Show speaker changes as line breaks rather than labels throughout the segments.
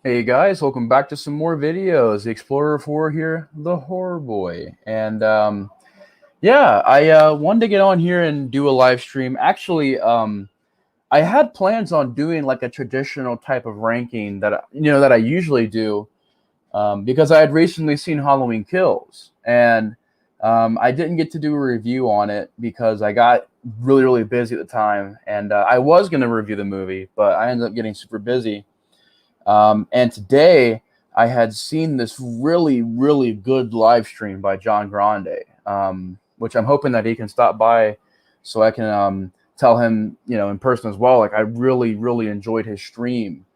Hey guys, welcome back to some more videos. The Explorer 4 here, the Horror Boy. And yeah, I wanted to get on here and do a live stream. Actually, I had plans on doing like a traditional type of ranking that I usually do, because I had recently seen Halloween Kills, and I didn't get to do a review on it because I got really busy at the time, and I was going to review the movie, but I ended up getting super busy. And today I had seen this really good live stream by John Grande, which I'm hoping that he can stop by so I can tell him, in person as well. Like I really enjoyed his stream.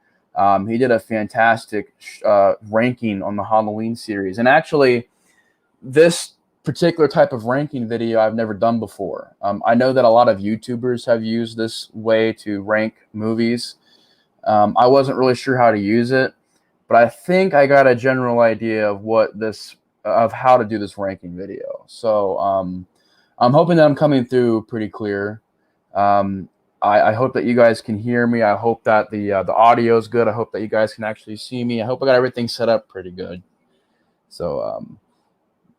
He did a fantastic ranking on the Halloween series, and actually, this particular type of ranking video I've never done before. I know that a lot of YouTubers have used this way to rank movies. I wasn't really sure how to use it, but I think I got a general idea of how to do this ranking video. So I'm hoping that I'm coming through pretty clear. Um, I hope that you guys can hear me. I hope that the audio is good. I hope that you guys can actually see me. I hope I got everything set up pretty good. So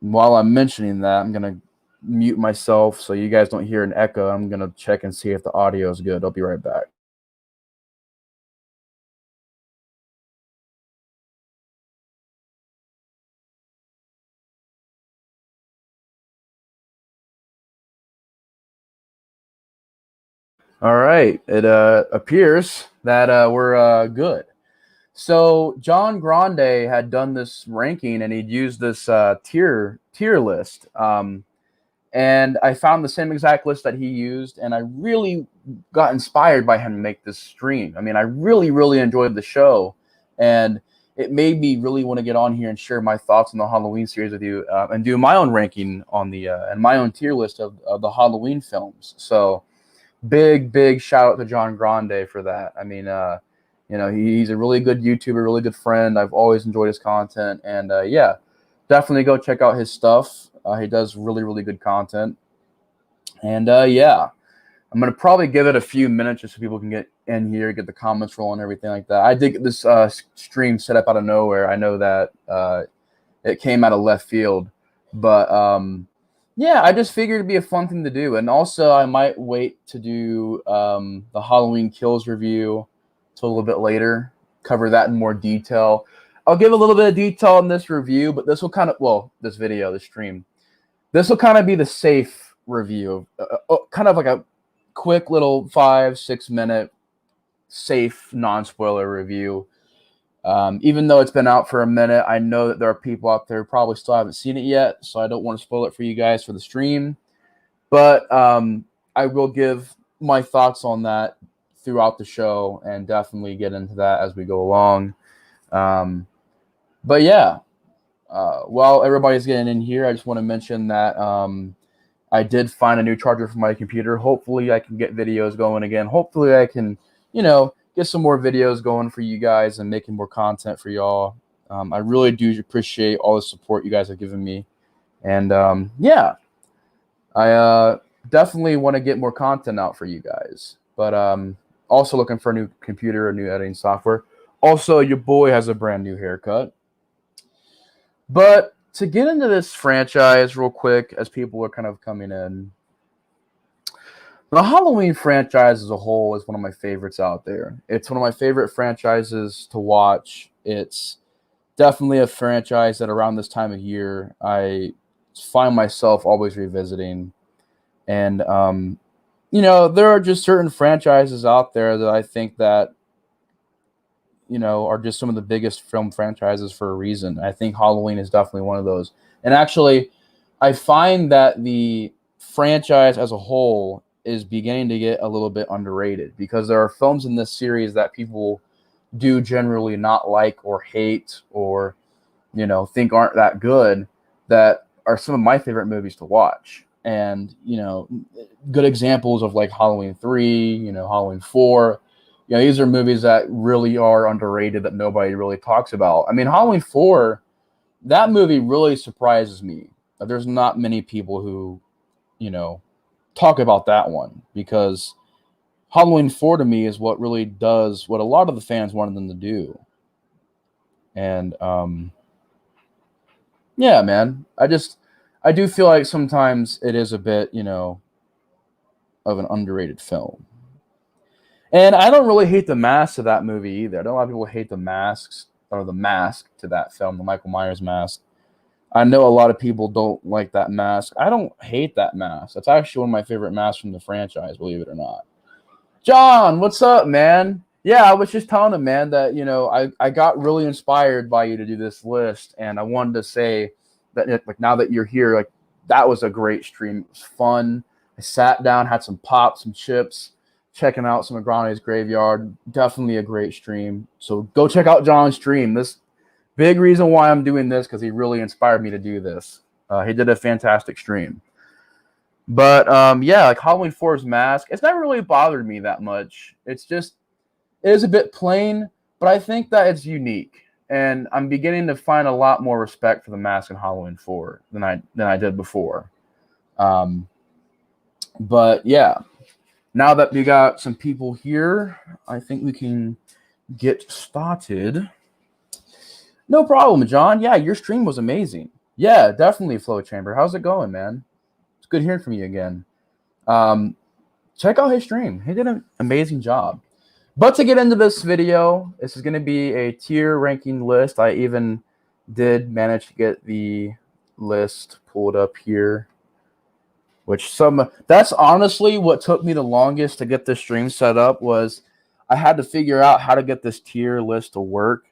while I'm mentioning that, I'm gonna mute myself so you guys don't hear an echo. I'm gonna check and see if the audio is good. I'll be right back. All right. It appears that we're good. So John Grande had done this ranking, and he'd used this tier list. And I found the same exact list that he used, and I really got inspired by him to make this stream. I mean, I really enjoyed the show, and it made me really want to get on here and share my thoughts on the Halloween series with you, and do my own ranking on the and my own tier list of the Halloween films. So big shout out to John Grande for that. I mean, he's a really good YouTuber, really good friend. I've always enjoyed his content, and yeah, definitely go check out his stuff. He does really good content, and yeah, I'm gonna probably give it a few minutes just so people can get in here, get the comments rolling, and everything like that. I did get this stream set up out of nowhere. I know that it came out of left field, but yeah, I just figured it'd be a fun thing to do, and also I might wait to do the Halloween Kills review till a little bit later, cover that in more detail. I'll give a little bit of detail in this review, but this will kind of, well, this video, the stream, this will kind of be the safe review, kind of like a quick little 5-6 minute safe non-spoiler review. Even though it's been out for a minute, I know that there are people out there who probably still haven't seen it yet, so I don't want to spoil it for you guys for the stream. But I will give my thoughts on that throughout the show and definitely get into that as we go along. But yeah, while everybody's getting in here, I just want to mention that I did find a new charger for my computer. Hopefully, I can get videos going again. Hopefully, I can, get some more videos going for you guys and making more content for y'all. I really do appreciate all the support you guys have given me. And yeah, I definitely want to get more content out for you guys. But also looking for a new computer, a new editing software. Also, your boy has a brand new haircut. But to get into this franchise real quick, as people are kind of coming in, the Halloween franchise as a whole is one of my favorites out there. It's one of my favorite franchises to watch. It's definitely a franchise that around this time of year I find myself always revisiting. And there are just certain franchises out there that I think that are just some of the biggest film franchises for a reason. I think Halloween is definitely one of those. And actually, I find that the franchise as a whole is beginning to get a little bit underrated because there are films in this series that people do generally not like or hate or think aren't that good, that are some of my favorite movies to watch. And good examples of like Halloween 3, Halloween 4. These are movies that really are underrated that nobody really talks about. I mean, Halloween 4, that movie really surprises me. There's not many people who, talk about that one, because Halloween 4 to me is what really does what a lot of the fans wanted them to do. And yeah, man, I do feel like sometimes it is a bit, of an underrated film. And I don't really hate the mask to that movie either. I know a lot of people hate the masks or the mask to that film, the Michael Myers mask. I know a lot of people don't like that mask. I don't hate that mask. That's actually one of my favorite masks from the franchise, believe it or not. John, what's up, man? Yeah, I was just telling him, man, that I got really inspired by you to do this list, and I wanted to say that like now that you're here, like that was a great stream. It was fun. I sat down, had some pop, some chips, checking out some of Grande's Graveyard. Definitely a great stream. So go check out John's stream. This big reason why I'm doing this because he really inspired me to do this. He did a fantastic stream. But yeah, like Halloween 4's mask, it's never really bothered me that much. It is a bit plain, but I think that it's unique. And I'm beginning to find a lot more respect for the mask in Halloween 4 than I did before. But yeah, now that we got some people here, I think we can get started. No problem, John. Yeah, your stream was amazing. Yeah, definitely, Flow Chamber. How's it going, man? It's good hearing from you again. Check out his stream. He did an amazing job. But to get into this video, this is going to be a tier ranking list. I even did manage to get the list pulled up here. That's honestly what took me the longest to get this stream set up was I had to figure out how to get this tier list to work.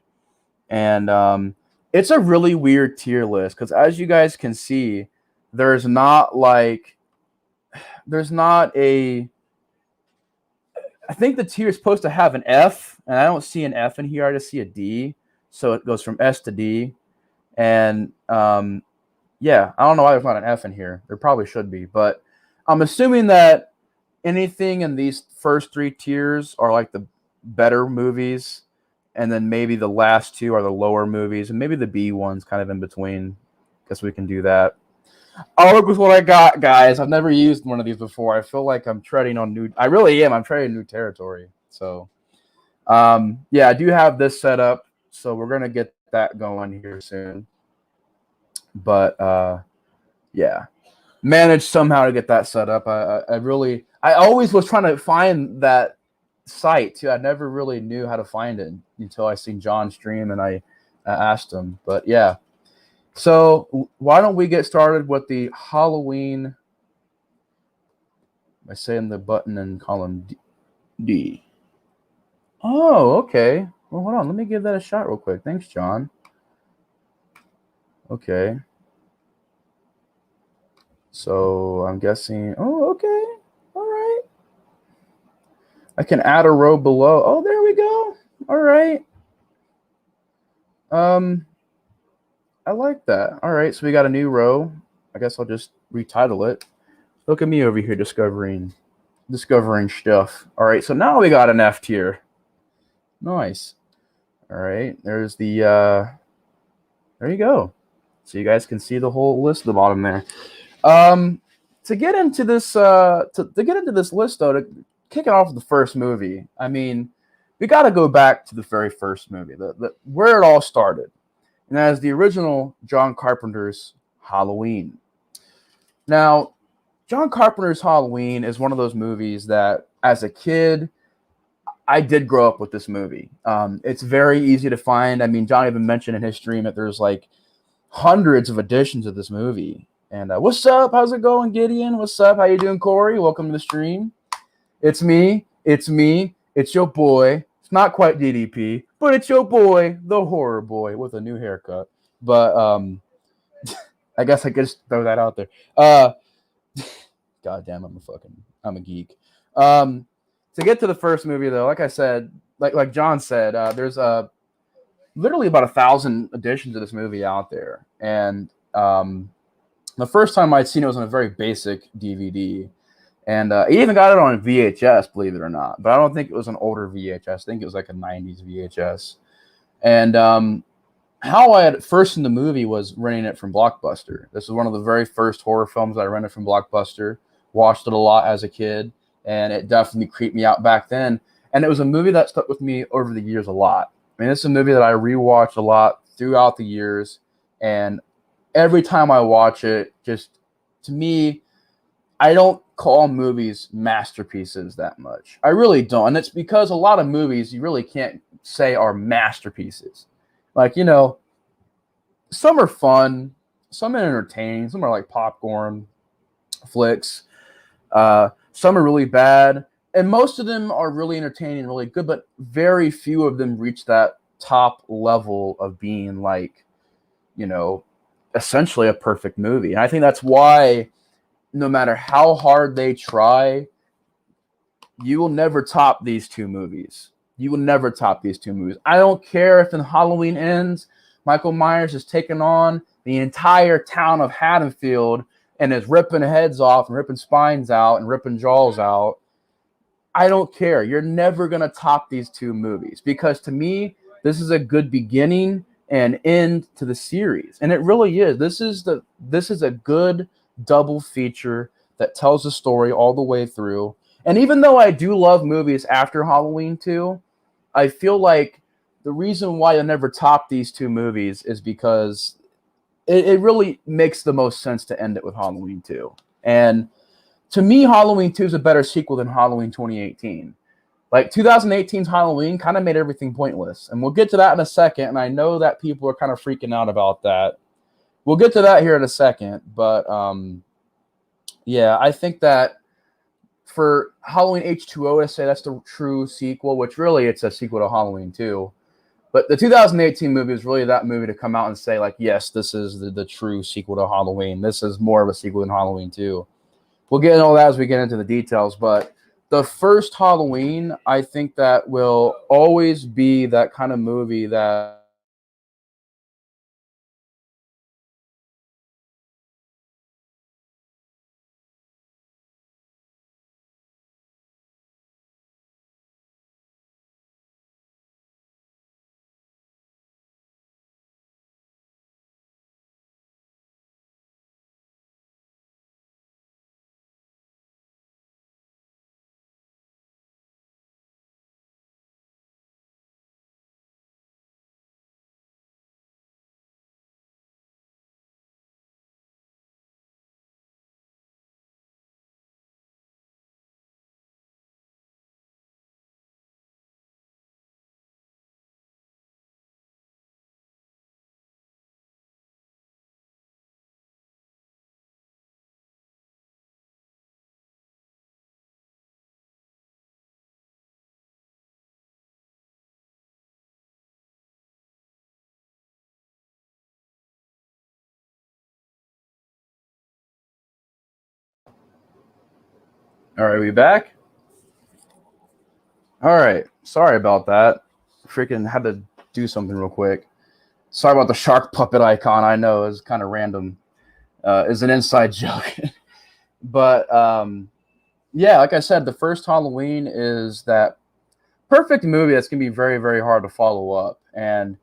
And it's a really weird tier list because as you guys can see, there's not a, I think the tier is supposed to have an F, and I don't see an F in here. I just see a D. So it goes from S to D. And yeah, I don't know why there's not an F in here. There probably should be. But I'm assuming that anything in these first three tiers are like the better movies. And then maybe the last two are the lower movies. And maybe the B one's kind of in between. Guess we can do that. I'll work with what I got, guys. I've never used one of these before. I feel like I'm treading on new... I really am. I'm treading new territory. So, yeah, I do have this set up. So we're going to get that going here soon. But, yeah. Managed somehow to get that set up. I always was trying to find that site, too. I never really knew how to find it until I seen John stream and I asked him. But, yeah. So why don't we get started with the Halloween by saying the button in column D. Oh, okay. Well, hold on. Let me give that a shot real quick. Thanks, John. Okay. So I'm guessing. Oh, okay. All right. I can add a row below. Oh, there we go. All right. I like that. All right, so we got a new row. I guess I'll just retitle it. Look at me over here discovering stuff. All right, so now we got an F tier. Nice. All right, there's the, there you go. So you guys can see the whole list at the bottom there. To get into this, to get into this list though, to kick it off with the first movie, I mean, we got to go back to the very first movie, where it all started. And that is the original John Carpenter's Halloween. Now, John Carpenter's Halloween is one of those movies that, as a kid, I did grow up with this movie. It's very easy to find. I mean, John even mentioned in his stream that there's like hundreds of editions of this movie. And what's up? How's it going, Gideon? What's up? How you doing, Corey? Welcome to the stream. It's me. It's your boy. It's not quite DDP, but it's your boy, the horror boy, with a new haircut. But I guess I could just throw that out there. God damn, I'm a geek. To get to the first movie, though, like I said, like John said, there's literally about 1,000 editions of this movie out there. And the first time I'd seen it was on a very basic DVD. And he even got it on VHS, believe it or not. But I don't think it was an older VHS. I think it was like a 90s VHS. And how I had first seen the movie was renting it from Blockbuster. This was one of the very first horror films I rented from Blockbuster. Watched it a lot as a kid. And it definitely creeped me out back then. And it was a movie that stuck with me over the years a lot. I mean, this is a movie that I rewatched a lot throughout the years, and every time I watch it, just to me, I don't call movies masterpieces that much. I really don't. And it's because a lot of movies you really can't say are masterpieces. Like, some are fun, some are entertaining, some are like popcorn flicks. Some are really bad, and most of them are really entertaining and really good, but very few of them reach that top level of being like, you know, essentially a perfect movie. And I think that's why no matter how hard they try, you will never top these two movies. You will never top these two movies. I don't care if in Halloween Ends, Michael Myers is taking on the entire town of Haddonfield and is ripping heads off and ripping spines out and ripping jaws out. I don't care. You're never going to top these two movies because to me, this is a good beginning and end to the series. And it really is. This is a good double feature that tells the story all the way through. And even though I do love movies after Halloween 2, I feel like the reason why you'll never top these two movies is because it really makes the most sense to end it with Halloween 2. And to me, Halloween 2 is a better sequel than Halloween 2018. Like 2018's Halloween kind of made everything pointless. And we'll get to that in a second. And I know that people are kind of freaking out about that. We'll get to that here in a second. But yeah, I think that for Halloween H2O to say that's the true sequel, which really it's a sequel to Halloween 2. But the 2018 movie is really that movie to come out and say, like, yes, this is the true sequel to Halloween. This is more of a sequel than Halloween 2. We'll get into all that as we get into the details. But the first Halloween, I think that will always be that kind of movie that all right, we back? All right. Sorry about that. Freaking had to do something real quick. Sorry about the shark puppet icon. I know it's kind of random. Is an inside joke. But yeah, like I said, the first Halloween is that perfect movie that's going to be very, very hard to follow up. And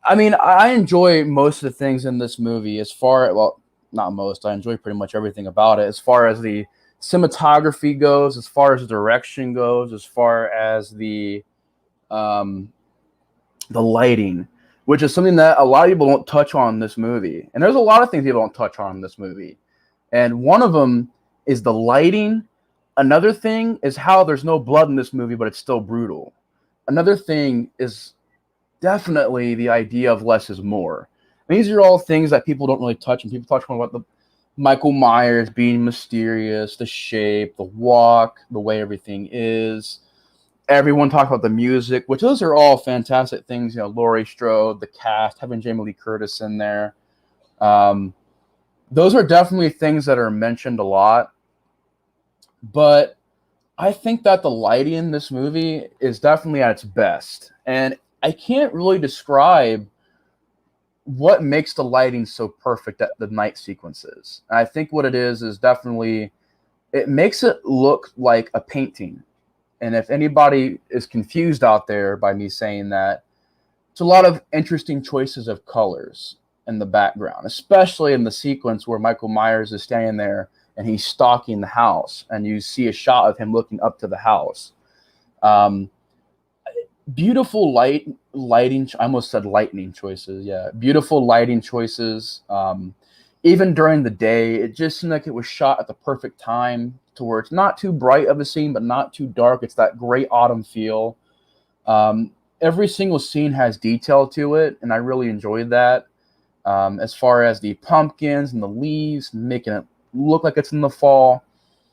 I mean, I enjoy most of the things in this movie as far, well, not most, I enjoy pretty much everything about it as far as the cinematography goes, as far as the direction goes, as far as um, the lighting, which is something that a lot of people don't touch on in this movie. And there's a lot of things people don't touch on in this movie. And one of them is the lighting. Another thing is how there's no blood in this movie, but it's still brutal. Another thing is definitely the idea of less is more. And these are all things that people don't really touch, and people touch on about the Michael Myers being mysterious, the shape, the walk, the way everything is. Everyone talks about the music, which those are all fantastic things. Laurie Strode, the cast, having Jamie Lee Curtis in there. Those are definitely things that are mentioned a lot. But I think that the lighting in this movie is definitely at its best. And I can't really describe what makes the lighting so perfect at the night sequences. And I think what it is definitely, it makes it look like a painting. And if anybody is confused out there by me saying that, it's a lot of interesting choices of colors in the background, especially in the sequence where Michael Myers is standing there and he's stalking the house, and you see a shot of him looking up to the house. beautiful lighting. I almost said lightning choices. Yeah, beautiful lighting choices. Even during the day, it just seemed like it was shot at the perfect time to where it's not too bright of a scene, but not too dark. It's that great autumn feel. Um, every single scene has detail to it, and I really enjoyed that. As far as the pumpkins and the leaves, making it look like it's in the fall.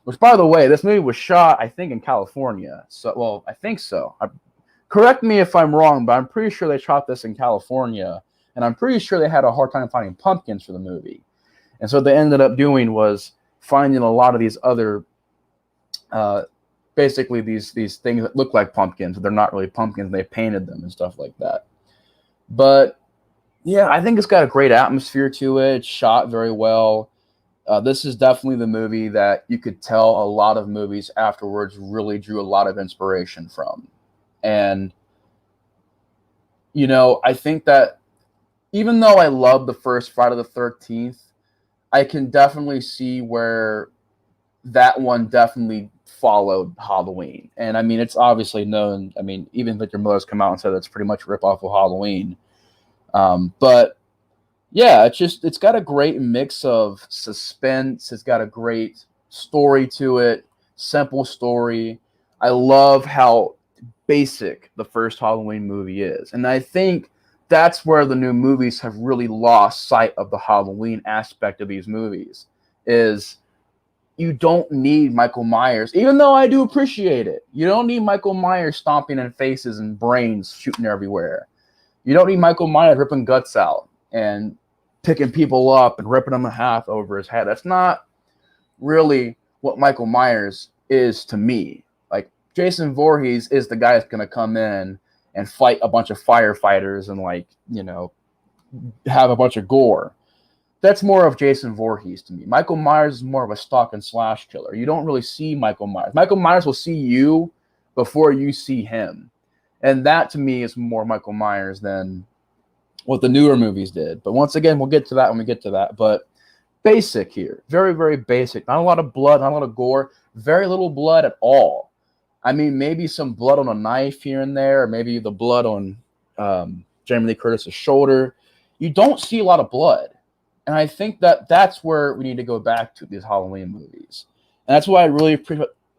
Which, by the way, this movie was shot, I think, in California. So, well, I think so. Correct me if I'm wrong, but I'm pretty sure they shot this in California, and I'm pretty sure they had a hard time finding pumpkins for the movie. And so what they ended up doing was finding a lot of these other, uh, basically these things that look like pumpkins, but they're not really pumpkins. They painted them and stuff like that. But yeah, I think it's got a great atmosphere to it. It's shot very well. This is definitely the movie that you could tell a lot of movies afterwards really drew a lot of inspiration from. And, I think that even though I love the first Friday the 13th, I can definitely see where that one definitely followed Halloween. And I mean, it's obviously known. I mean, even Victor Miller's come out and said it's pretty much a ripoff of Halloween. But yeah, it's got a great mix of suspense. It's got a great story to it, simple story. I love how basic the first Halloween movie is. And I think that's where the new movies have really lost sight of the Halloween aspect of these movies is you don't need Michael Myers, even though I do appreciate it. You don't need Michael Myers stomping in faces and brains shooting everywhere. You don't need Michael Myers ripping guts out and picking people up and ripping them in half over his head. That's not really what Michael Myers is to me. Like Jason Voorhees is the guy that's going to come in and fight a bunch of firefighters and have a bunch of gore. That's more of Jason Voorhees to me. Michael Myers is more of a stalk and slash killer. You don't really see Michael Myers. Michael Myers will see you before you see him. And that to me is more Michael Myers than what the newer movies did. But once again, we'll get to that when we get to that. But basic here. Very, very basic. Not a lot of blood, not a lot of gore. Very little blood at all. I mean, maybe some blood on a knife here and there, or maybe the blood on Jamie Lee Curtis's shoulder. You don't see a lot of blood. And I think that that's where we need to go back to these Halloween movies. And that's what I really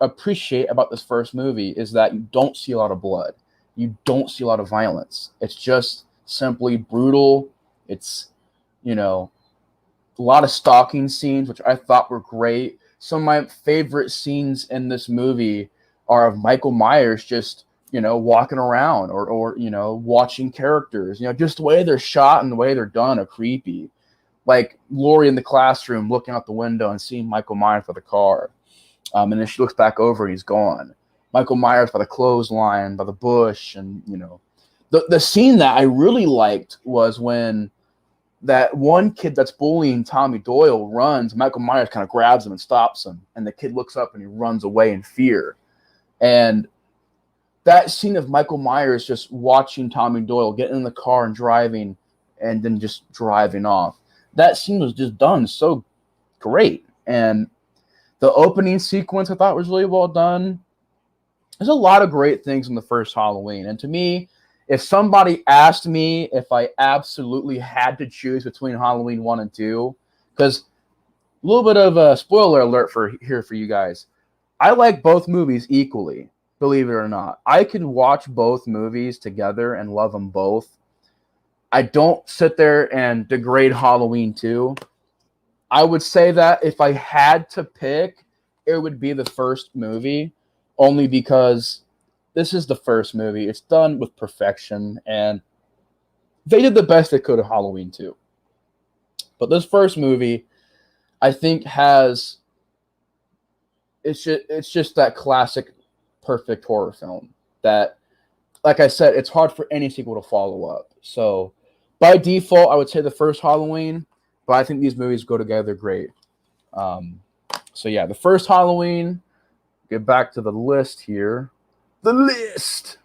appreciate about this first movie is that you don't see a lot of blood. You don't see a lot of violence. It's just simply brutal. It's, a lot of stalking scenes, which I thought were great. Some of my favorite scenes in this movie are of Michael Myers just, walking around or watching characters. Just the way they're shot and the way they're done are creepy. Like Lori in the classroom looking out the window and seeing Michael Myers by the car. And then she looks back over and he's gone. Michael Myers by the clothesline, by the bush. And, the scene that I really liked was when that one kid that's bullying Tommy Doyle runs. Michael Myers kind of grabs him and stops him. And the kid looks up and he runs away in fear. And that scene of Michael Myers just watching Tommy Doyle get in the car and driving and then just driving off. That scene was just done so great. And the opening sequence I thought was really well done. There's a lot of great things in the first Halloween. And to me, if somebody asked me if I absolutely had to choose between Halloween 1 and 2, because a little bit of a spoiler alert for you guys. I like both movies equally, believe it or not. I can watch both movies together and love them both. I don't sit there and degrade Halloween 2. I would say that if I had to pick, it would be the first movie, only because this is the first movie. It's done with perfection, and they did the best they could of Halloween 2. But this first movie, I think, has it's just that classic, perfect horror film that, like I said, it's hard for any sequel to follow up. So by default, I would say the first Halloween, but I think these movies go together great. So yeah, the first Halloween. Get back to the list here. The list.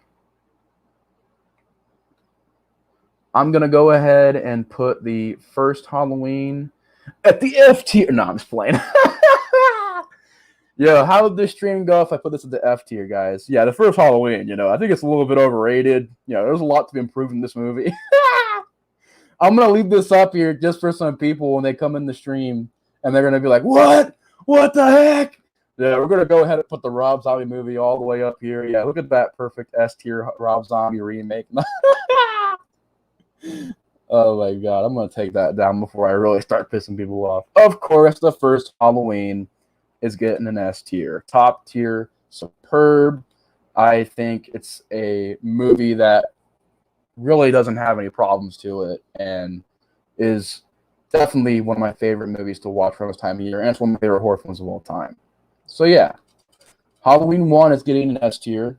I'm going to go ahead and put the first Halloween at the F tier. No, I'm just playing. Yeah, how would this stream go if I put this at the F tier, guys? Yeah, the first Halloween, I think it's a little bit overrated. There's a lot to be improved in this movie. I'm going to leave this up here just for some people when they come in the stream, and they're going to be like, what? What the heck? Yeah, we're going to go ahead and put the Rob Zombie movie all the way up here. Yeah, look at that perfect S tier Rob Zombie remake. Oh my God, I'm going to take that down before I really start pissing people off. Of course, the first Halloween is getting an S tier. Top tier, superb. I think it's a movie that really doesn't have any problems to it and is definitely one of my favorite movies to watch from this time of year, and it's one of my favorite horror films of all time. So yeah, Halloween 1 is getting an S tier.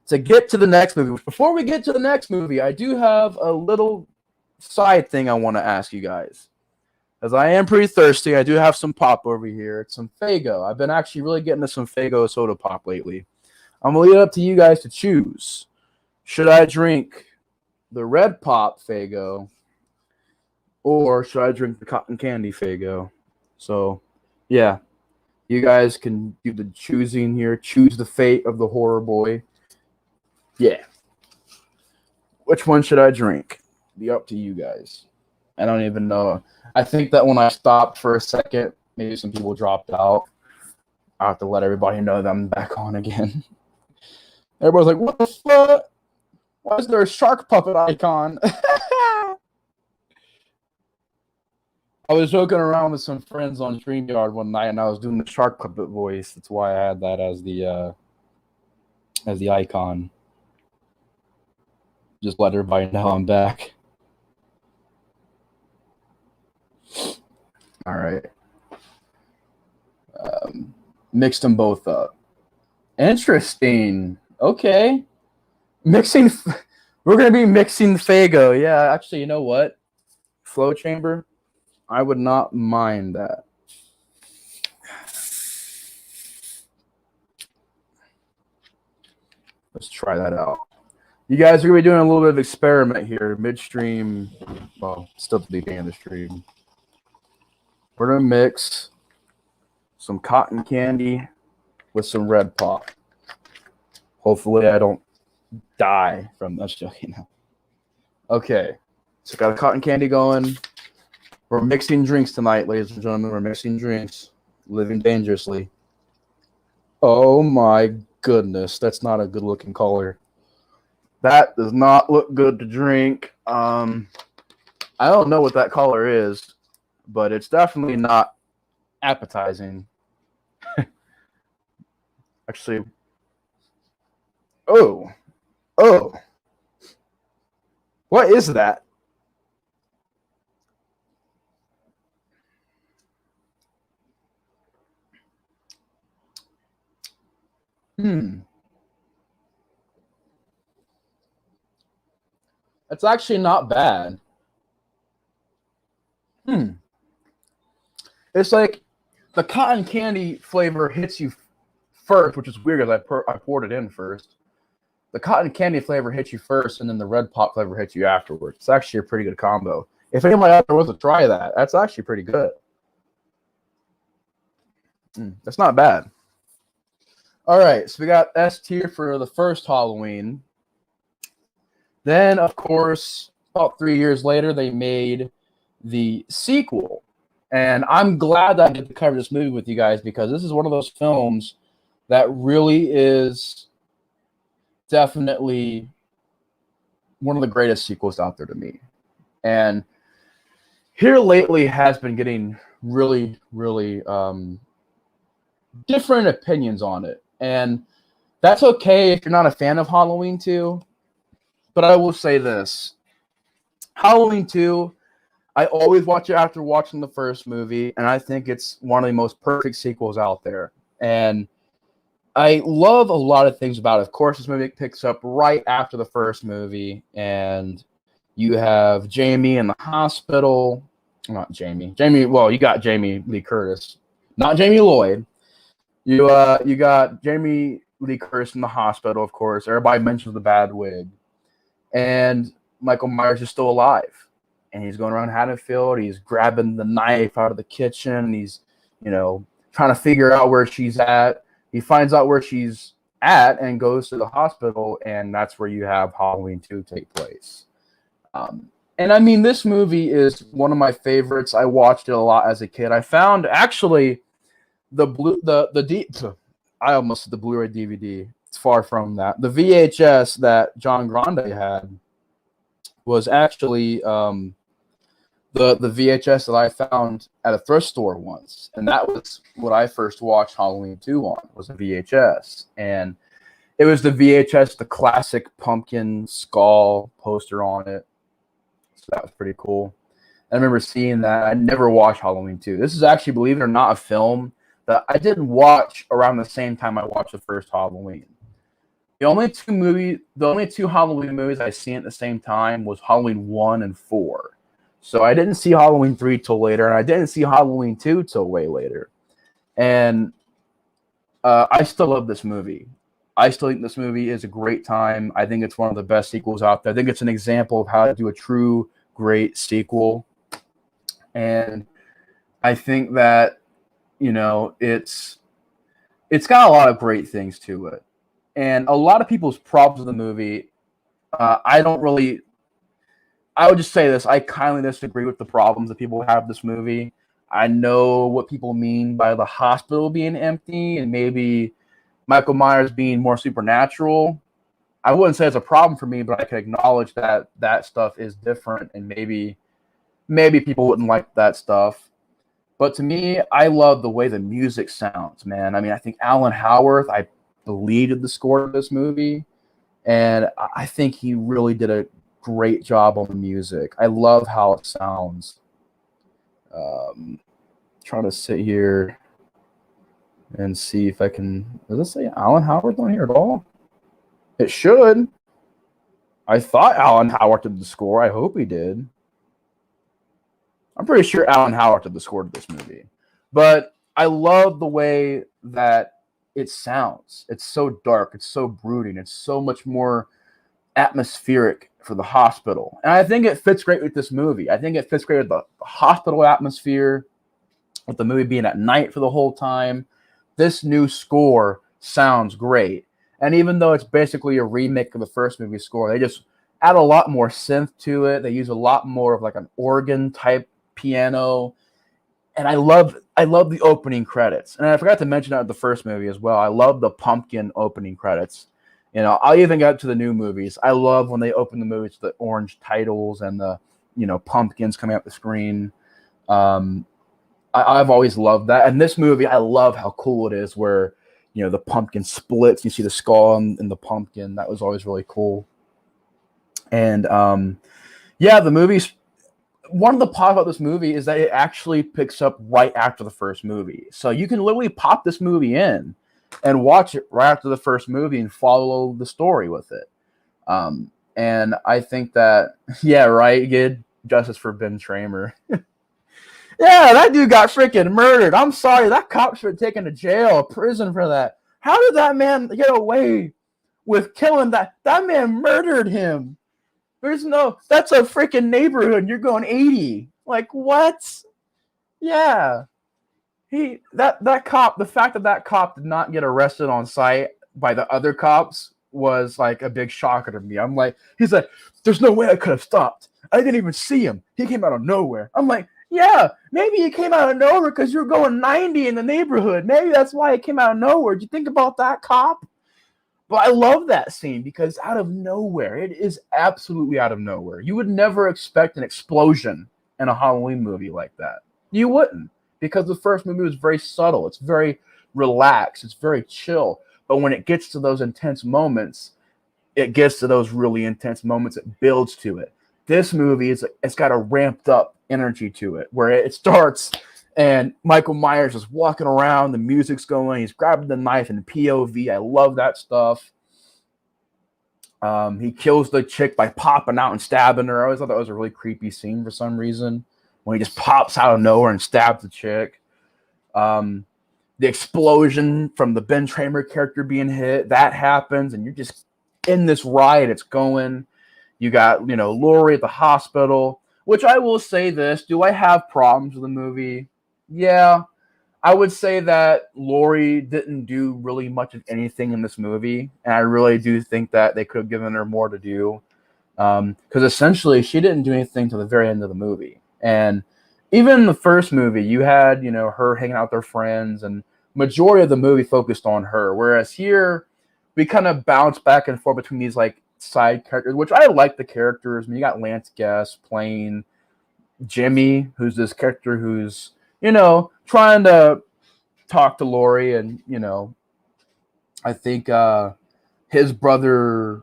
To get to the next movie, before we get to the next movie, I do have a little side thing I want to ask you guys. As I am pretty thirsty, I do have some pop over here. It's some Faygo. I've been actually really getting to some Faygo soda pop lately. I'm going to leave it up to you guys to choose. Should I drink the red pop Faygo, or should I drink the cotton candy Faygo? So, yeah. You guys can do the choosing here. Choose the fate of the horror boy. Yeah. Which one should I drink? Be up to you guys. I don't even know. I think that when I stopped for a second, maybe some people dropped out. I have to let everybody know that I'm back on again. Everybody's like, what the fuck? Why is there a shark puppet icon? I was joking around with some friends on StreamYard one night, and I was doing the shark puppet voice. That's why I had that as the icon. Just let everybody know I'm back. All right. Mixed them both up. Interesting. Okay. We're going to be mixing Faygo. Yeah, actually, you know what? Flow chamber. I would not mind that. Let's try that out. You guys are going to be doing a little bit of experiment here, midstream. Well, still at the beginning of the stream. We're going to mix some cotton candy with some red pop. Hopefully I don't die from that. Joking now. Okay, so got a cotton candy going. We're mixing drinks tonight, ladies and gentlemen. We're mixing drinks, living dangerously. Oh my goodness, that's not a good looking color. That does not look good to drink. I don't know what that color is, but it's definitely not appetizing. Actually, oh, what is that? That's actually not bad. It's like the cotton candy flavor hits you first, which is weird because I poured it in first. The cotton candy flavor hits you first, and then the red pop flavor hits you afterwards. It's actually a pretty good combo. If anybody out there wants to try that, that's actually pretty good. That's not bad. All right, so we got S tier for the first Halloween. Then, of course, about 3 years later, they made the sequel. And I'm glad that I get to cover this movie with you guys, because this is one of those films that really is definitely one of the greatest sequels out there to me. And here lately has been getting really, really different opinions on it. And that's okay if you're not a fan of Halloween 2. But I will say this. Halloween 2, I always watch it after watching the first movie, and I think it's one of the most perfect sequels out there. And I love a lot of things about it. Of course, this movie picks up right after the first movie, and you have Jamie in the hospital. Not Jamie. Well, you got Jamie Lee Curtis. Not Jamie Lloyd. You got Jamie Lee Curtis in the hospital, of course. Everybody mentions the bad wig. And Michael Myers is still alive. And he's going around Haddonfield. He's grabbing the knife out of the kitchen. He's, trying to figure out where she's at. He finds out where she's at and goes to the hospital, and that's where you have Halloween 2 take place. And I mean, this movie is one of my favorites. I watched it a lot as a kid. I found actually I almost said the Blu-ray DVD. It's far from that. The VHS that John Grande had was actually the VHS that I found at a thrift store once, and that was what I first watched Halloween 2 on, was a VHS. And it was the VHS, the classic pumpkin skull poster on it. So that was pretty cool. I remember seeing that. I never watched Halloween 2. This is actually, believe it or not, a film that I didn't watch around the same time I watched the first Halloween. The only two Halloween movies I seen at the same time was Halloween 1 and 4. So I didn't see Halloween 3 till later, and I didn't see Halloween 2 till way later. And I still love this movie. I still think this movie is a great time. I think it's one of the best sequels out there. I think it's an example of how to do a true great sequel. And I think that, you know, it's got a lot of great things to it. And a lot of people's problems with the movie, I would just say this, I kindly disagree with the problems that people have with this movie. I know what people mean by the hospital being empty and maybe Michael Myers being more supernatural. I wouldn't say it's a problem for me, but I can acknowledge that that stuff is different, and maybe people wouldn't like that stuff. But to me, I love the way the music sounds, man. I mean, I think Alan Howarth, I believe, did the score of this movie, and I think he really did a great job on the music. I love how it sounds. Trying to sit here and see if I can. Does it say Alan Howarth on here at all? It should. I thought Alan Howarth did the score. I hope he did. I'm pretty sure Alan Howarth did the score to this movie. But I love the way that it sounds. It's so dark. It's so brooding. It's so much more atmospheric for the hospital. And I think it fits great with this movie. I think it fits great with the hospital atmosphere, with the movie being at night for the whole time. This new score sounds great. And even though it's basically a remake of the first movie score, they just add a lot more synth to it. They use a lot more of like an organ type piano. And I love the opening credits. And I forgot to mention that in the first movie as well. I love the pumpkin opening credits. You know, I'll even get to the new movies. I love when they open the movies with the orange titles and the, you know, pumpkins coming up the screen. I've always loved that. And this movie, I love how cool it is where, you know, the pumpkin splits. You see the skull and the pumpkin. That was always really cool. And yeah, the movie's one of the part about this movie is that it actually picks up right after the first movie. So you can literally pop this movie in and watch it right after the first movie and follow the story with it. And I think that, yeah, right, good justice for Ben Tramer. Yeah, that dude got freaking murdered. I'm sorry, that cop should have taken to jail or prison for that. How did that man get away with killing that? That man murdered him. That's a freaking neighborhood. You're going 80. Like, what? Yeah. That cop, the fact that cop did not get arrested on sight by the other cops was like a big shocker to me. I'm like, he's like, there's no way I could have stopped. I didn't even see him. He came out of nowhere. I'm like, yeah, maybe he came out of nowhere because you're going 90 in the neighborhood. Maybe that's why it came out of nowhere. Did you think about that, cop? But I love that scene because out of nowhere, it is absolutely out of nowhere. You would never expect an explosion in a Halloween movie like that. You wouldn't, because the first movie was very subtle. It's very relaxed. It's very chill. But when it gets to those intense moments, it gets to those really intense moments. It builds to it. This movie, it's got a ramped up energy to it where it starts and Michael Myers is walking around, the music's going, he's grabbing the knife in POV. I love that stuff. He kills the chick by popping out and stabbing her. I always thought that was a really creepy scene for some reason when he just pops out of nowhere and stabs the chick. The explosion from the Ben Tramer character being hit, that happens, and you're just in this ride. It's going. You got, you know, Laurie at the hospital, which I will say this. Do I have problems with the movie? Yeah. I would say that Laurie didn't do really much of anything in this movie, and I really do think that they could have given her more to do. Because essentially she didn't do anything till the very end of the movie. And even in the first movie, you had, her hanging out with her friends, and majority of the movie focused on her. Whereas here, we kind of bounce back and forth between these like side characters, which I like the characters. I mean, you got Lance Guest playing Jimmy, who's this character who's, trying to talk to Laurie, and, I think his brother,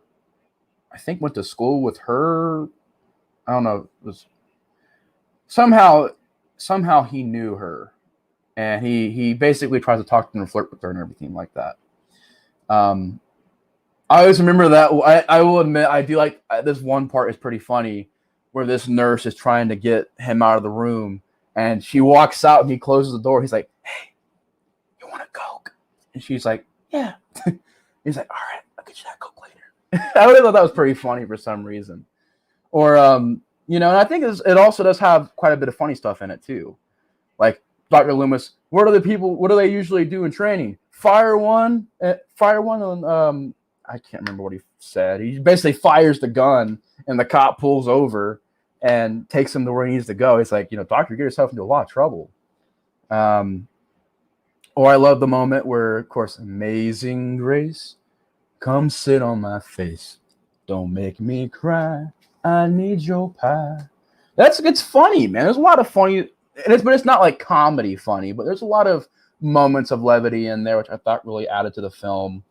I think, went to school with her. I don't know. It was somehow he knew her, and he basically tries to talk to her and flirt with her and everything like that. I always remember that. I will admit, I do like this one part is pretty funny, where this nurse is trying to get him out of the room, and she walks out and he closes the door. He's like, "Hey, you want a Coke?" And she's like, "Yeah." He's like, "All right, I'll get you that Coke later." I always thought that was pretty funny for some reason. Or and I think it also does have quite a bit of funny stuff in it too. Like Dr. Loomis, what do they usually do in training? Fire one on I can't remember what he said. He basically fires the gun, and the cop pulls over and takes him to where he needs to go. He's like, "Doctor, you get yourself into a lot of trouble." Or I love the moment where, of course, "Amazing Grace, come sit on my face. Don't make me cry. I need your pie." It's funny, man. There's a lot of funny, but it's not like comedy funny, but there's a lot of moments of levity in there, which I thought really added to the film.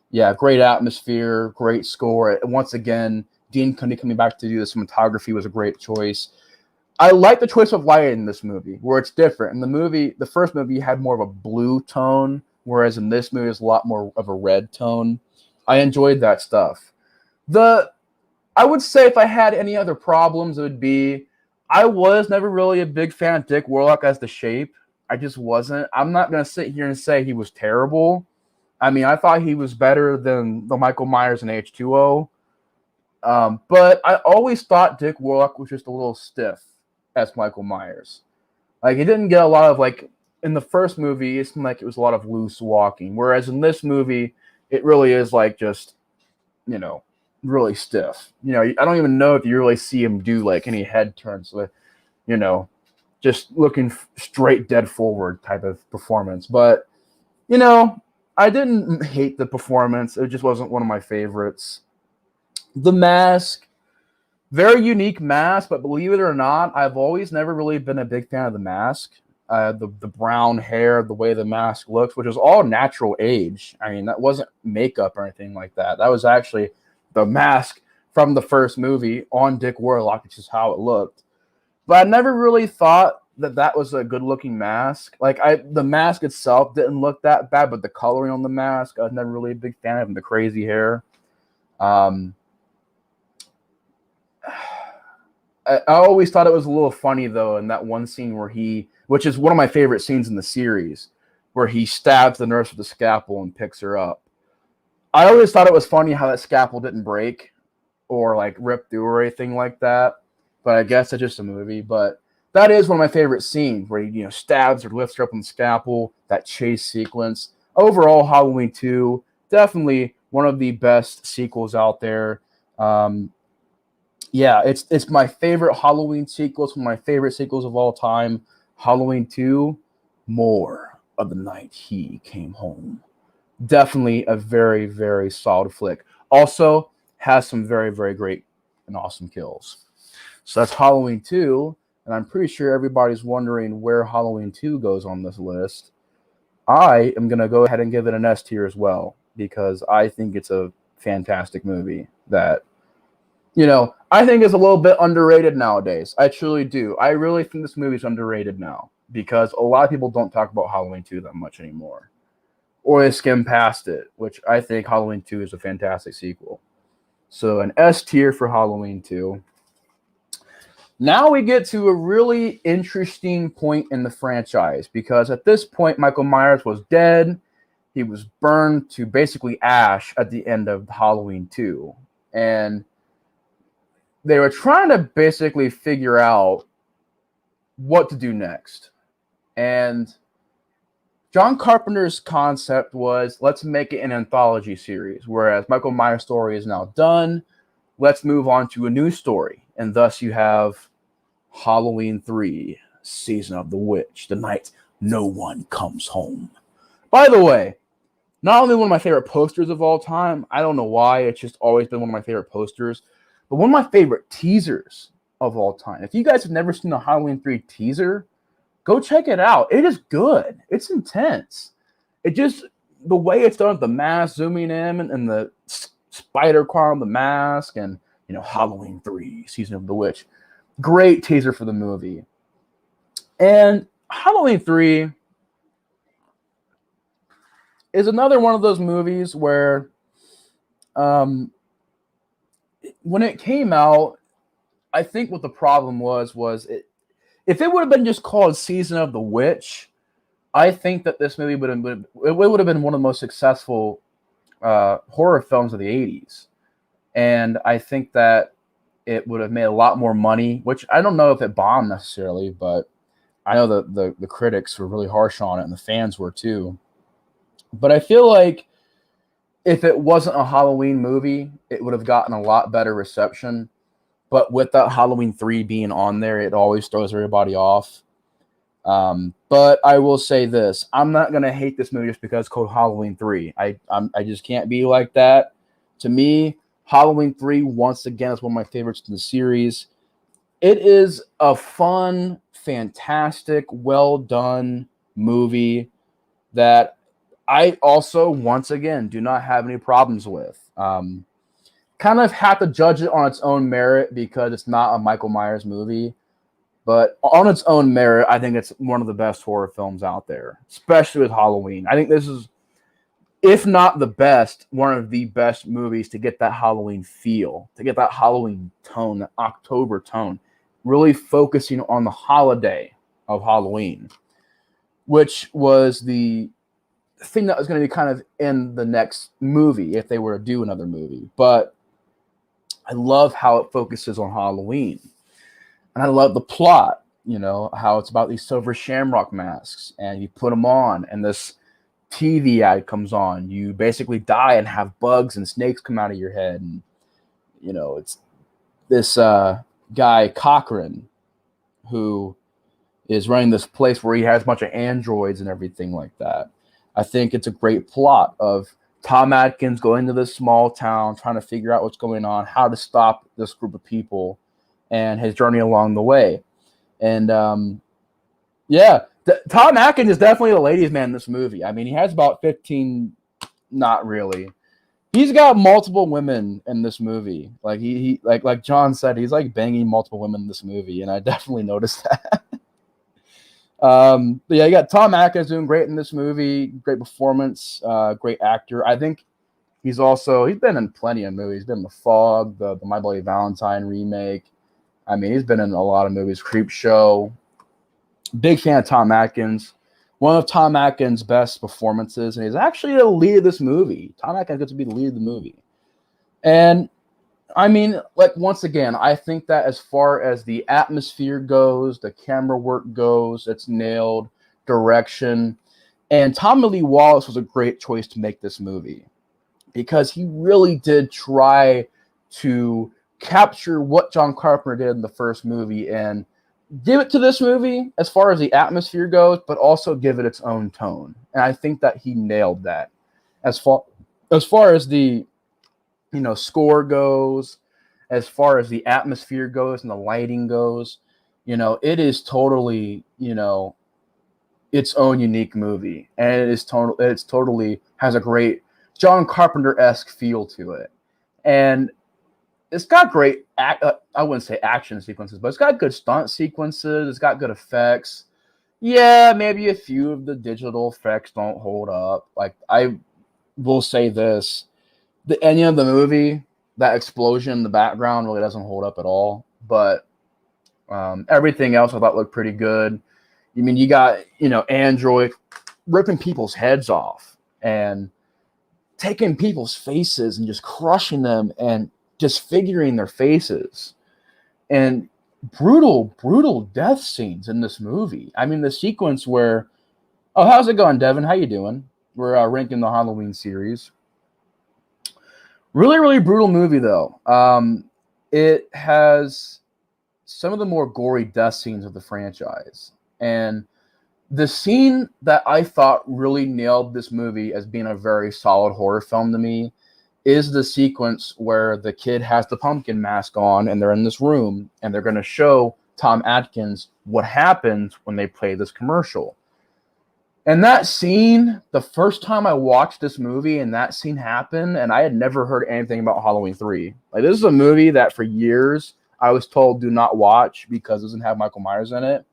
Yeah, great atmosphere, great score. Once again, Dean Cundey coming back to do the cinematography was a great choice. I like the choice of light in this movie, where it's different. In the first movie had more of a blue tone, whereas in this movie is a lot more of a red tone. I enjoyed that stuff. I would say if I had any other problems, it would be I was never really a big fan of Dick Warlock as the Shape. I just wasn't. I'm not going to sit here and say he was terrible. I mean, I thought he was better than the Michael Myers in H2O. But I always thought Dick Warlock was just a little stiff as Michael Myers. Like, he didn't get a lot of, like, in the first movie, it seemed like it was a lot of loose walking. Whereas in this movie, it really is, like, just, really stiff. I don't even know if you really see him do, like, any head turns with, just looking straight dead forward type of performance. But, I didn't hate the performance. It just wasn't one of my favorites. The mask, very unique mask, but believe it or not, I've always never really been a big fan of the mask. The brown hair, the way the mask looks, which is all natural age. I mean, that wasn't makeup or anything like that. That was actually the mask from the first movie on Dick Warlock, which is how it looked. But I never really thought that was a good-looking mask. Like, the mask itself didn't look that bad, but the coloring on the mask, I was never really a big fan of, the crazy hair. I always thought it was a little funny, though, in that one scene which is one of my favorite scenes in the series, where he stabs the nurse with the scalpel and picks her up. I always thought it was funny how that scalpel didn't break or, like, rip through or anything like that. But I guess it's just a movie. But that is one of my favorite scenes, where he, stabs or lifts her up on the scalpel, that chase sequence. Overall, Halloween 2, definitely one of the best sequels out there. Yeah, it's my favorite Halloween sequel. It's one of my favorite sequels of all time. Halloween 2, more of the night he came home. Definitely a very, very solid flick. Also has some very, very great and awesome kills. So that's Halloween 2, and I'm pretty sure everybody's wondering where Halloween 2 goes on this list. I am going to go ahead and give it an S tier as well, because I think it's a fantastic movie that, I think is a little bit underrated nowadays. I truly do. I really think this movie is underrated now, because a lot of people don't talk about Halloween 2 that much anymore, or they skim past it, which I think Halloween 2 is a fantastic sequel. So an S tier for Halloween 2. Now we get to a really interesting point in the franchise, because at this point, Michael Myers was dead. He was burned to basically ash at the end of Halloween 2. And they were trying to basically figure out what to do next. And John Carpenter's concept was, let's make it an anthology series, whereas Michael Myers' story is now done. Let's move on to a new story. And thus you have Halloween 3, Season of the Witch, the night no one comes home. By the way, not only one of my favorite posters of all time, I don't know why, it's just always been one of my favorite posters, but one of my favorite teasers of all time. If you guys have never seen a Halloween 3 teaser, go check it out. It is good. It's intense. It just, the way it's done with the mask zooming in and the spider crawling the mask and, Halloween 3, Season of the Witch. Great teaser for the movie. And Halloween 3 is another one of those movies where when it came out, I think what the problem was it, if it would have been just called Season of the Witch, I think that this movie would have been one of the most successful horror films of the 80s. And I think that it would have made a lot more money, which I don't know if it bombed necessarily, but I know that the critics were really harsh on it and the fans were too. But I feel like if it wasn't a Halloween movie, it would have gotten a lot better reception. But with that Halloween 3 being on there, it always throws everybody off. But I will say this. I'm not going to hate this movie just because it's called Halloween 3. I just can't be like that. To me, Halloween 3, once again, is one of my favorites in the series. It is a fun, fantastic, well-done movie that I also, once again, do not have any problems with. Kind of have to judge it on its own merit because it's not a Michael Myers movie. But on its own merit, I think it's one of the best horror films out there, especially with Halloween. I think this is, if not the best, one of the best movies to get that Halloween feel, to get that Halloween tone, that October tone, really focusing on the holiday of Halloween, which was the thing that was going to be kind of in the next movie if they were to do another movie. But I love how it focuses on Halloween. And I love the plot, how it's about these silver shamrock masks. And you put them on, and this TV ad comes on. You basically die and have bugs and snakes come out of your head. And, it's this guy, Cochran, who is running this place where he has a bunch of androids and everything like that. I think it's a great plot of Tom Atkins going to this small town, trying to figure out what's going on, how to stop this group of people, and his journey along the way. And Tom Atkins is definitely the ladies' man in this movie. I mean, he has about 15, not really. He's got multiple women in this movie. Like he like John said, he's like banging multiple women in this movie, and I definitely noticed that. But yeah, you got Tom Atkins doing great in this movie. Great performance, great actor. I think he's been in plenty of movies. He's been in The Fog, the My Bloody Valentine remake. I mean, he's been in a lot of movies. Creep Show. Big fan of Tom Atkins. One of Tom Atkins' best performances, and he's actually the lead of this movie. Tom Atkins gets to be the lead of the movie. And I mean, once again, I think that as far as the atmosphere goes, the camera work goes, it's nailed, direction. And Tommy Lee Wallace was a great choice to make this movie because he really did try to capture what John Carpenter did in the first movie and give it to this movie as far as the atmosphere goes, but also give it its own tone. And I think that he nailed that. As far as the score goes, as far as the atmosphere goes and the lighting goes, it is totally, its own unique movie. And it's totally has a great John Carpenter-esque feel to it. And it's got great, I wouldn't say action sequences, but it's got good stunt sequences. It's got good effects. Yeah, maybe a few of the digital effects don't hold up. Like, I will say this. The ending of the movie, that explosion in the background really doesn't hold up at all. But everything else I thought looked pretty good. I mean, you got, Android ripping people's heads off and taking people's faces and just crushing them and disfiguring their faces. And brutal death scenes in this movie. I mean, the sequence where Oh, how's it going, Devin? How you doing? We're ranking the Halloween series. Really, really brutal movie though. It has some of the more gory death scenes of the franchise, and the scene that I thought really nailed this movie as being a very solid horror film to me is the sequence where the kid has the pumpkin mask on and they're in this room and they're going to show Tom Atkins what happens when they play this commercial. And that scene, the first time I watched this movie and that scene happened, and I had never heard anything about Halloween 3. Like, this is a movie that for years I was told do not watch because it doesn't have Michael Myers in it.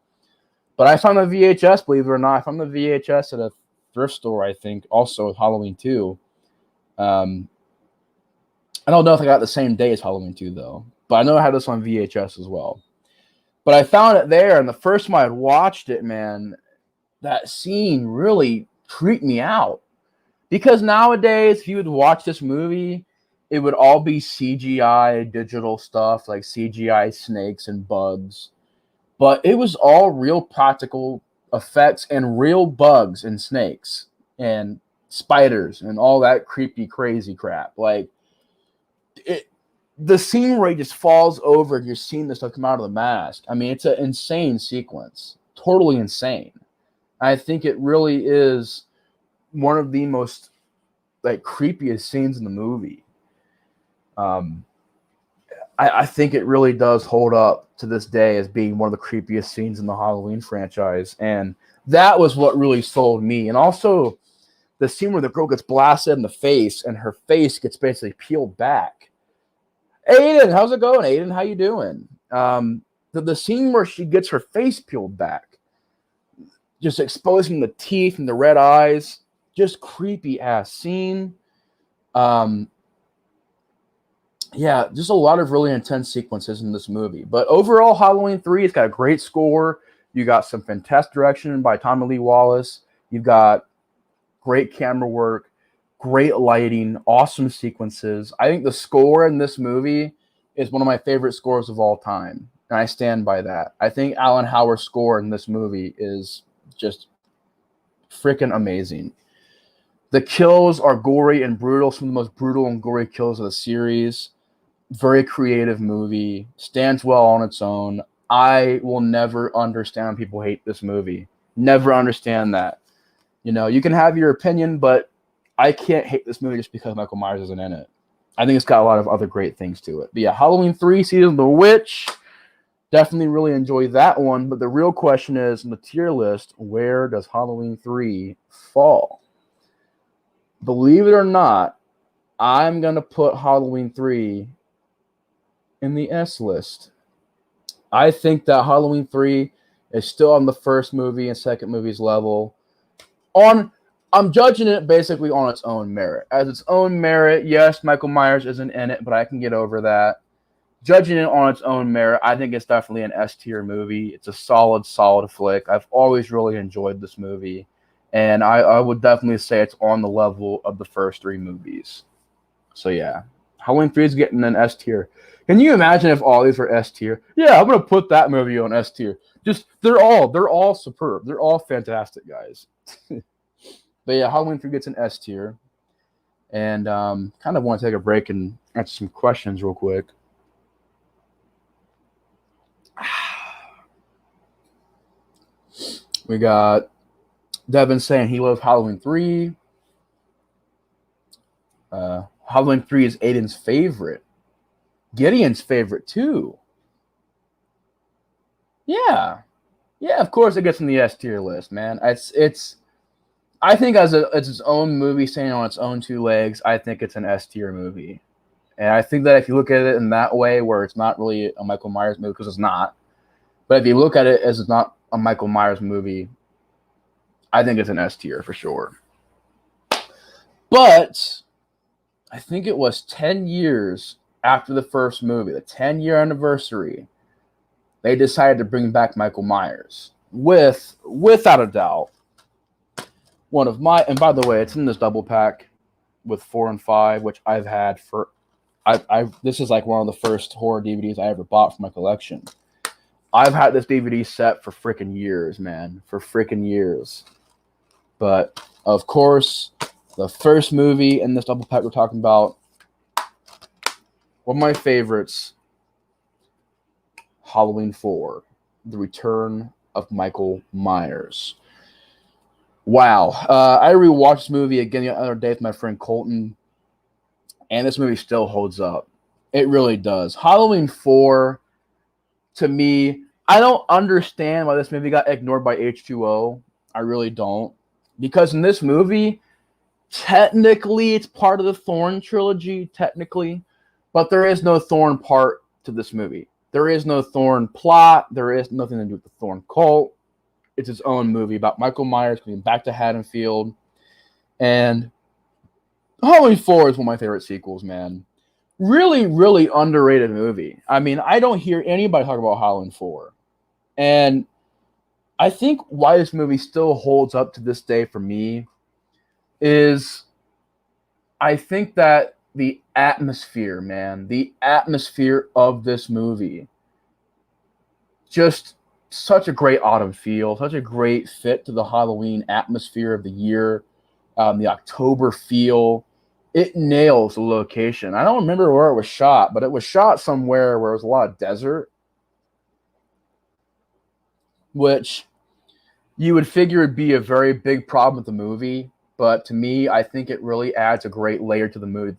But I found the VHS, believe it or not. I found the VHS at a thrift store, I think, also with Halloween 2. I don't know if I got the same day as Halloween 2, though. But I know I had this on VHS as well. But I found it there, and the first time I had watched it, man, that scene really creeped me out. Because nowadays, if you would watch this movie, it would all be CGI digital stuff, like CGI snakes and bugs. But it was all real practical effects and real bugs and snakes and spiders and all that creepy, crazy crap. Like, the scene where he just falls over and you're seeing this stuff come out of the mask. I mean, it's an insane sequence. Totally insane. I think it really is one of the most like creepiest scenes in the movie. I think it really does hold up to this day as being one of the creepiest scenes in the Halloween franchise. And that was what really sold me. And also the scene where the girl gets blasted in the face and her face gets basically peeled back. Aiden, how's it going? Aiden, how you doing? The scene where she gets her face peeled back, just exposing the teeth and the red eyes, just creepy ass scene. Yeah, just a lot of really intense sequences in this movie. But overall, Halloween 3 has got a great score. You got some fantastic direction by Tommy Lee Wallace. You've got great camera work, great lighting, awesome sequences. I think the score in this movie is one of my favorite scores of all time, and I stand by that. I think Alan Howard's score in this movie is just freaking amazing. The kills are gory and brutal, some of the most brutal and gory kills of the series. Very creative movie, stands well on its own. I will never understand people hate this movie. Never understand that. You know, you can have your opinion, but I can't hate this movie just because Michael Myers isn't in it. I think it's got a lot of other great things to it. But yeah, Halloween 3, Season of the Witch. Definitely really enjoy that one. But the real question is, in the tier list, where does Halloween 3 fall? Believe it or not, I'm going to put Halloween 3 in the S list. I think that Halloween 3 is still on the first movie and second movie's level. I'm judging it basically on its own merit. As its own merit, yes, Michael Myers isn't in it, but I can get over that. Judging it on its own merit, I think it's definitely an S tier movie. It's a solid flick. I've always really enjoyed this movie. And I would definitely say it's on the level of the first 3 movies. So yeah, Halloween 3 is getting an S tier. Can you imagine if all these were S tier? Yeah, I'm gonna put that movie on S tier. Just they're all superb. They're all fantastic, guys. But yeah, Halloween 3 gets an S tier. And kind of want to take a break and answer some questions real quick. We got Devin saying he loves Halloween 3. Halloween 3 is Aiden's favorite. Gideon's favorite too. Yeah, of course it gets in the S tier list, man. It's. I think as its own movie standing on its own 2 legs, I think it's an S tier movie, and I think that if you look at it in that way, where it's not really a Michael Myers movie because it's not, but if you look at it as it's not a Michael Myers movie, I think it's an S tier for sure. But I think it was 10 years after the first movie, the 10-year anniversary, they decided to bring back Michael Myers without a doubt, one of my, and by the way, it's in this double pack with 4 and 5, which I've had for, this is like one of the first horror DVDs I ever bought for my collection. I've had this DVD set for freaking years, man, for freaking years. But of course, the first movie in this double pack we're talking about, one of my favorites, Halloween 4, The Return of Michael Myers. Wow. I rewatched this movie again the other day with my friend Colton, and this movie still holds up. It really does. Halloween 4, to me, I don't understand why this movie got ignored by H2O. I really don't. Because in this movie, technically it's part of the Thorn trilogy, technically, but there is no Thorn part to this movie. There is no Thorn plot. There is nothing to do with the Thorn cult. It's its own movie about Michael Myers coming back to Haddonfield. And Halloween 4 is one of my favorite sequels, man. Really, really underrated movie. I mean, I don't hear anybody talk about Halloween 4. And I think why this movie still holds up to this day for me is I think that the atmosphere, man, the atmosphere of this movie, just such a great autumn feel, such a great fit to the Halloween atmosphere of the year, the October feel. It nails the location. I don't remember where it was shot, but it was shot somewhere where it was a lot of desert, which you would figure would be a very big problem with the movie. But to me, I think it really adds a great layer to the movie.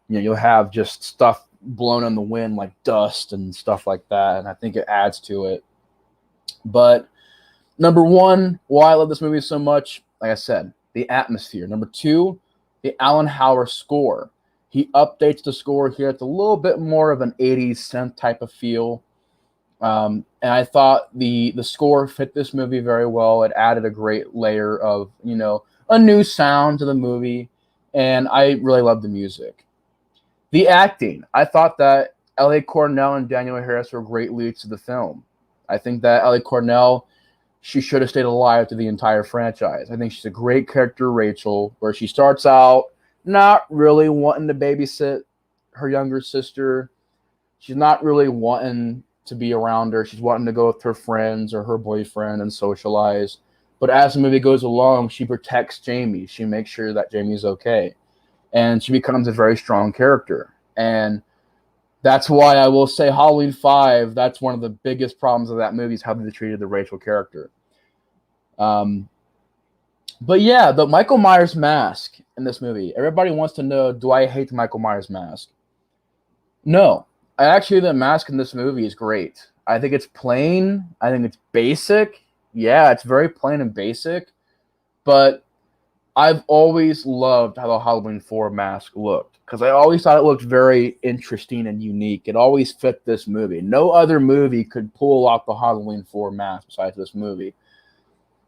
You'll have just stuff blown in the wind like dust and stuff like that, and I think it adds to it. But number one, why I love this movie so much, like I said, the atmosphere. Number two, the Alan Hauer score. He updates the score here. It's a little bit more of an 80s synth type of feel. And I thought the score fit this movie very well. It added a great layer of, a new sound to the movie. And I really loved the music. The acting. I thought that L.A. Cornell and Daniel Harris were great leads to the film. I think that L.A. Cornell, she should have stayed alive to the entire franchise. I think she's a great character, Rachel, where she starts out not really wanting to babysit her younger sister. She's not really wanting to be around her. She's wanting to go with her friends or her boyfriend and socialize. But as the movie goes along, she protects Jamie. She makes sure that Jamie's okay. And she becomes a very strong character. And that's why I will say Halloween 5, that's one of the biggest problems of that movie is how they treated the Rachel character. But yeah, the Michael Myers mask in this movie. Everybody wants to know, do I hate the Michael Myers mask? No. Actually, the mask in this movie is great. I think it's plain. I think it's basic. Yeah, it's very plain and basic. But I've always loved how the Halloween 4 mask looked because I always thought it looked very interesting and unique. It always fit this movie. No other movie could pull off the Halloween 4 mask besides this movie.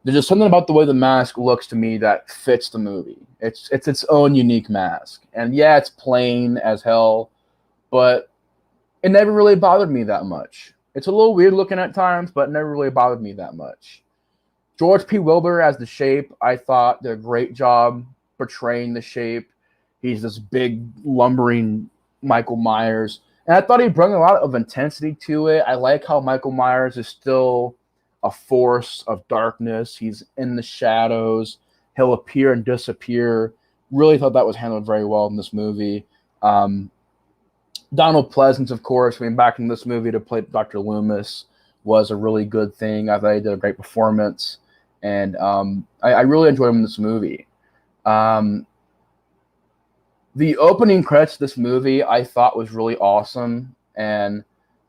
There's just something about the way the mask looks to me that fits the movie. It's its own unique mask. And yeah, it's plain as hell, but it never really bothered me that much. It's a little weird looking at times, but it never really bothered me that much. George P. Wilbur as the Shape, I thought did a great job portraying the Shape. He's this big, lumbering Michael Myers. And I thought he brought a lot of intensity to it. I like how Michael Myers is still a force of darkness. He's in the shadows. He'll appear and disappear. Really thought that was handled very well in this movie. Donald Pleasance, of course, being back in this movie to play Dr. Loomis was a really good thing. I thought he did a great performance. And I really enjoyed him in this movie. The opening credits of this movie I thought was really awesome and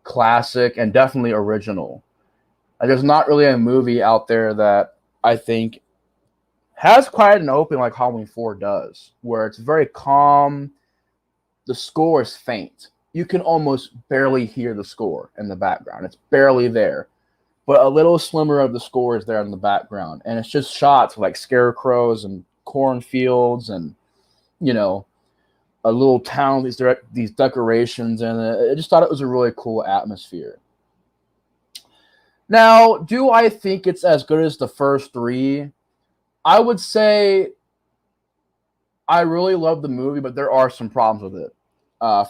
classic and definitely original. There's not really a movie out there that I think has quite an opening like Halloween 4 does, where it's very calm. The score is faint. You can almost barely hear the score in the background. It's barely there. But a little slimmer of the score is there in the background. And it's just shots of like scarecrows and cornfields and, a little town, these decorations. And I just thought it was a really cool atmosphere. Now, do I think it's as good as the first three? I would say I really love the movie, but there are some problems with it.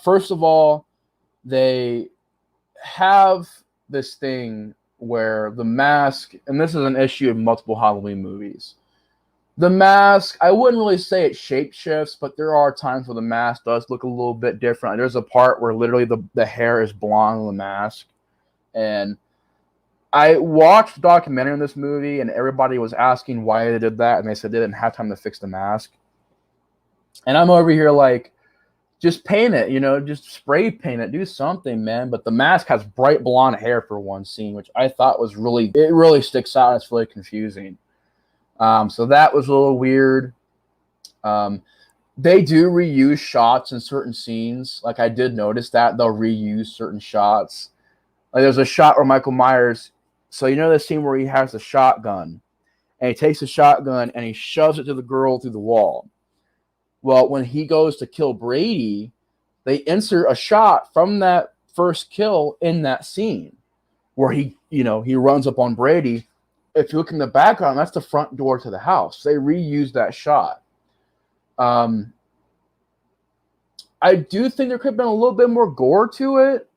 First of all, they have this thing where the mask, and this is an issue in multiple Halloween movies, The mask, I wouldn't really say it shape shifts, but there are times where the mask does look a little bit different. There's a part where literally the hair is blonde on the mask. And I watched the documentary on this movie, and everybody was asking why they did that, and they said they didn't have time to fix the mask. And I'm over here like, just paint it, just spray paint it, do something, man. But the mask has bright blonde hair for one scene, which I thought was it really sticks out. It's really confusing. So that was a little weird. They do reuse shots in certain scenes. Like, I did notice that they'll reuse certain shots. Like, there's a shot where Michael Myers, so the scene where he has the shotgun, and he takes the shotgun and he shoves it to the girl through the wall. Well, when he goes to kill Brady, they insert a shot from that first kill in that scene where he runs up on Brady. If you look in the background, that's the front door to the house. They reused that shot. I do think there could have been a little bit more gore to it,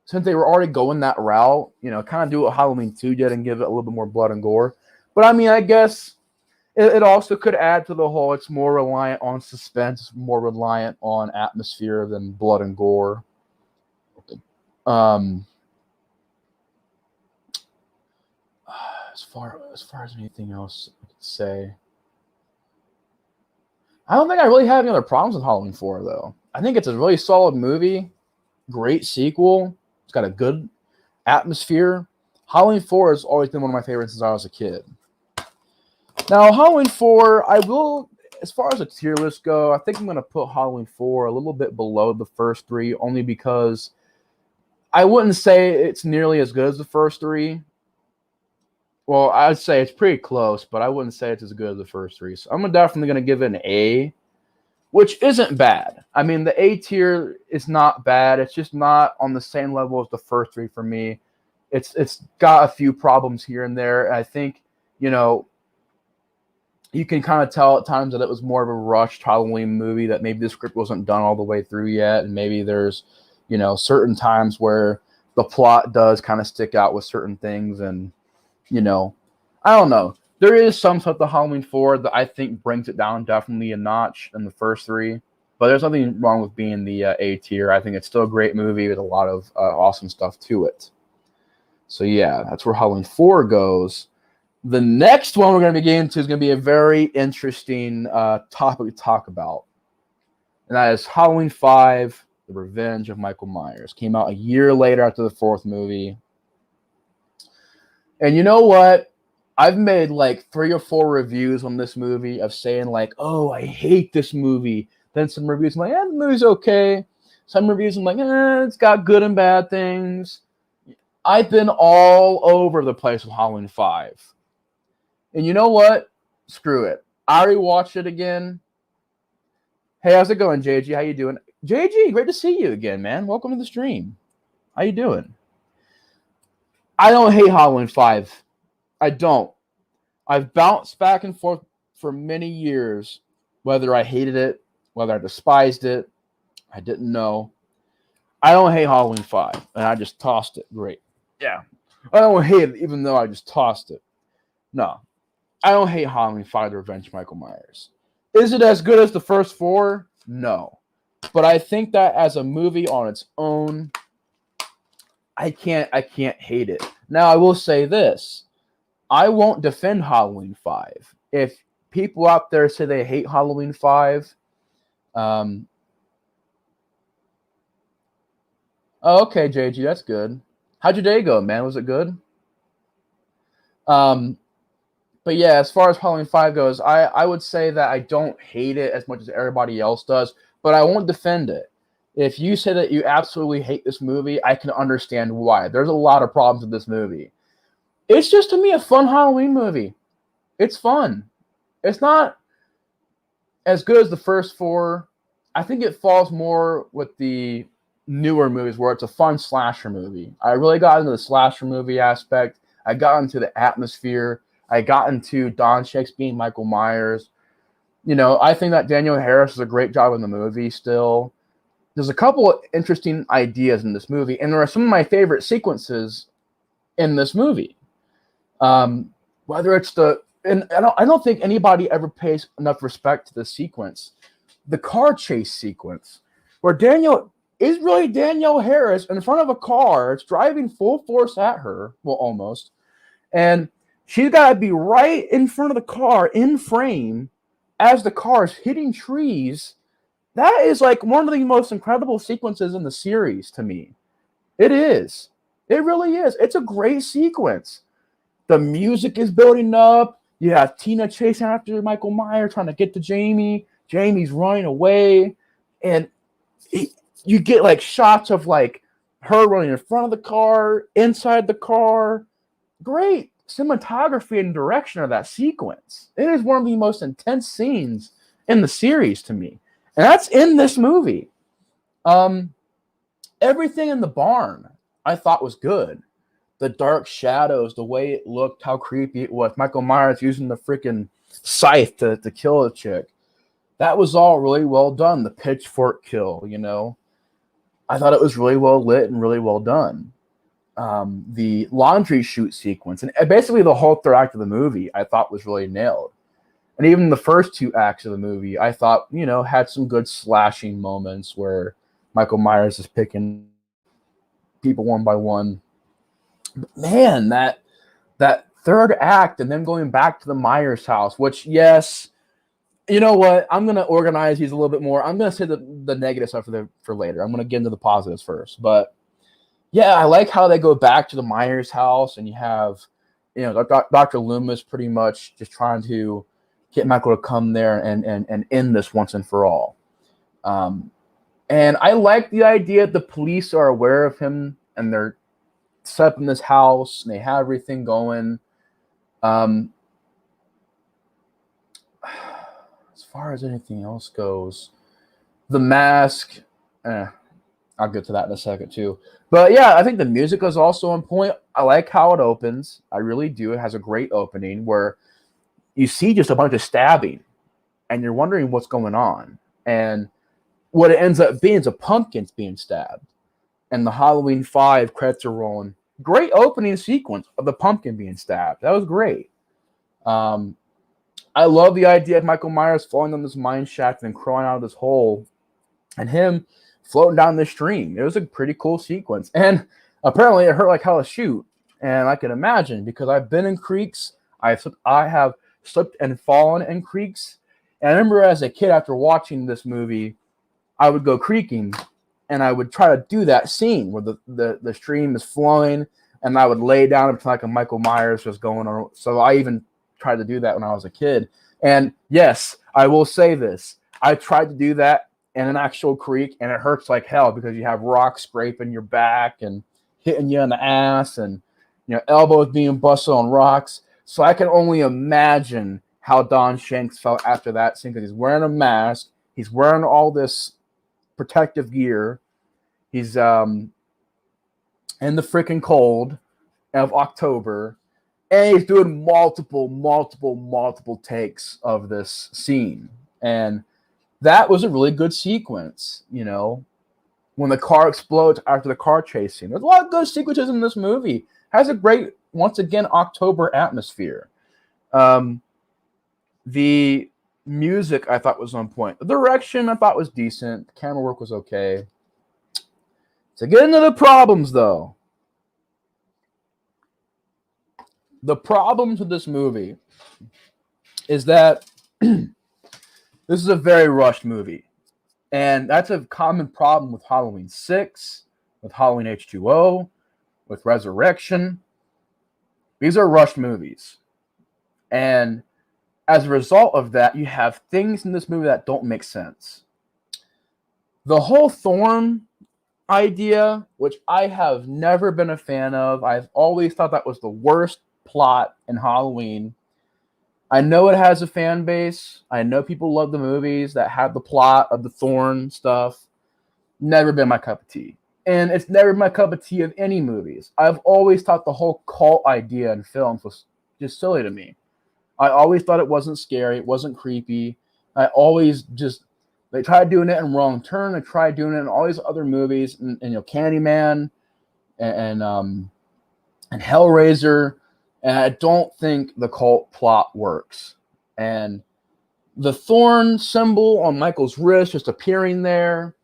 since they were already going that route. Kind of do what Halloween 2 did and give it a little bit more blood and gore. But I mean, I guess it also could add to the whole, it's more reliant on suspense, more reliant on atmosphere than blood and gore. As far as anything else I could say, I don't think I really have any other problems with Halloween 4, though. I think it's a really solid movie, great sequel. It's got a good atmosphere. Halloween 4 has always been one of my favorites since I was a kid. Now, Halloween 4, I will, as far as a tier list go, I think I'm going to put Halloween 4 a little bit below the first three, only because I wouldn't say it's nearly as good as the first three. Well, I'd say it's pretty close, but I wouldn't say it's as good as the first three. So I'm definitely going to give it an A, which isn't bad. I mean, the A tier is not bad. It's just not on the same level as the first three for me. It's got a few problems here and there. I think, you can kind of tell at times that it was more of a rushed Halloween movie, that maybe the script wasn't done all the way through yet. And maybe there's, certain times where the plot does kind of stick out with certain things. And, I don't know. There is some stuff to Halloween 4 that I think brings it down definitely a notch in the first three. But there's nothing wrong with being the A tier. I think it's still a great movie with a lot of awesome stuff to it. So, yeah, that's where Halloween 4 goes. The next one we're going to be getting into is going to be a very interesting topic to talk about. And that is Halloween 5, The Revenge of Michael Myers. Came out a year later after the fourth movie. And you know what? I've made like 3 or 4 reviews on this movie of saying like, oh, I hate this movie. Then some reviews I'm like, the movie's okay. Some reviews I'm like, it's got good and bad things. I've been all over the place with Halloween 5. And you know what? Screw it. I rewatched it again. Hey, how's it going, JG? How you doing? JG, great to see you again, man. Welcome to the stream. How you doing? I don't hate Halloween 5. I don't. I've bounced back and forth for many years, whether I hated it, whether I despised it. I didn't know. I don't hate Halloween 5, and I just tossed it. Great. Yeah. I don't hate it, even though I just tossed it. No. I don't hate Halloween 5, The Revenge of Michael Myers. Is it as good as the first 4? No. But I think that as a movie on its own, I can't hate it. Now, I will say this. I won't defend Halloween 5. If people out there say they hate Halloween 5, oh, okay, JG, that's good. How'd your day go, man? Was it good? But yeah, as far as Halloween 5 goes, I would say that I don't hate it as much as everybody else does, but I won't defend it. If you say that you absolutely hate this movie, I can understand why. There's a lot of problems with this movie. It's just, to me, a fun Halloween movie. It's fun. It's not as good as the first 4. I think it falls more with the newer movies where it's a fun slasher movie. I really got into the slasher movie aspect. I got into the atmosphere. I got into Don Shakes being Michael Myers. I think that Daniel Harris does a great job in the movie still. There's a couple of interesting ideas in this movie, and there are some of my favorite sequences in this movie. Whether it's the and I don't think anybody ever pays enough respect to this sequence, the car chase sequence, where Daniel is really Danielle Harris in front of a car. It's driving full force at her, well, almost, and she's got to be right in front of the car in frame as the car is hitting trees. That is like one of the most incredible sequences in the series to me. It is. It really is. It's a great sequence. The music is building up. You have Tina chasing after Michael Myers, trying to get to Jamie. Jamie's running away. And you get like shots of like her running in front of the car, inside the car. Great cinematography and direction of that sequence. It is one of the most intense scenes in the series to me. And that's in this movie. Everything in the barn I thought was good. The dark shadows, the way it looked, how creepy it was. Michael Myers using the freaking scythe to kill a chick. That was all really well done. The pitchfork kill, you know. I thought it was really well lit and really well done. The laundry chute sequence, and basically the whole third act of the movie, I thought was really nailed. And even the first two acts of the movie, I thought, you know, had some good slashing moments where Michael Myers is picking people one by one. But man, that third act and then going back to the Myers house, which, yes, you know what? I'm going to organize these a little bit more. I'm going to say the negative stuff for later. I'm going to get into the positives first. But yeah, I like how they go back to the Myers house and you have, you know, Dr. Loomis pretty much just trying to get Michael to come there and end this once and for all. And I like the idea the police are aware of him and they're set up in this house and they have everything going. As far as anything else goes, the mask, I'll get to that in a second too. But yeah, I think the music is also on point. I like how it opens. I really do. It has a great opening where you see just a bunch of stabbing and you're wondering what's going on. And what it ends up being is a pumpkin's being stabbed. And the Halloween 5 credits are rolling. Great opening sequence of the pumpkin being stabbed. That was great. I love the idea of Michael Myers falling down this mine shaft and crawling out of this hole and him floating down the stream. It was a pretty cool sequence. And apparently it hurt like hell to shoot. And I can imagine because I've been in creeks. I have slipped and fallen in creeks. And I remember as a kid after watching this movie, I would go creeking and I would try to do that scene where the stream is flowing and I would lay down and like a Michael Myers was going on. So I even tried to do that when I was a kid. And yes, I will say this. I tried to do that in an actual creek and it hurts like hell because you have rocks scraping your back and hitting you in the ass and, you know, elbows being busted on rocks. So I can only imagine how Don Shanks felt after that scene because he's wearing a mask. He's wearing all this protective gear. He's in the freaking cold of October. And he's doing multiple takes of this scene. And that was a really good sequence, you know, when the car explodes after the car chase scene. There's a lot of good sequences in this movie. It has a great, once again, October atmosphere. The music I thought was on point. The direction I thought was decent. The camera work was okay. To get into the problems, though. The problems with this movie is that this is a very rushed movie. And that's a common problem with Halloween 6, with Halloween H2O, with Resurrection. These are rushed movies. And as a result of that, you have things in this movie that don't make sense. The whole Thorn idea, which I have never been a fan of, I've always thought that was the worst plot in Halloween. I know it has a fan base. I know people love the movies that have the plot of the Thorn stuff. Never been my cup of tea. And it's never my cup of tea of any movies. I've always thought the whole cult idea in films was just silly to me. I always thought it wasn't scary. It wasn't creepy. I always just, they tried doing it in Wrong Turn. They tried doing it in all these other movies. And you know, Candyman and Hellraiser. And I don't think the cult plot works. And the thorn symbol on Michael's wrist just appearing there,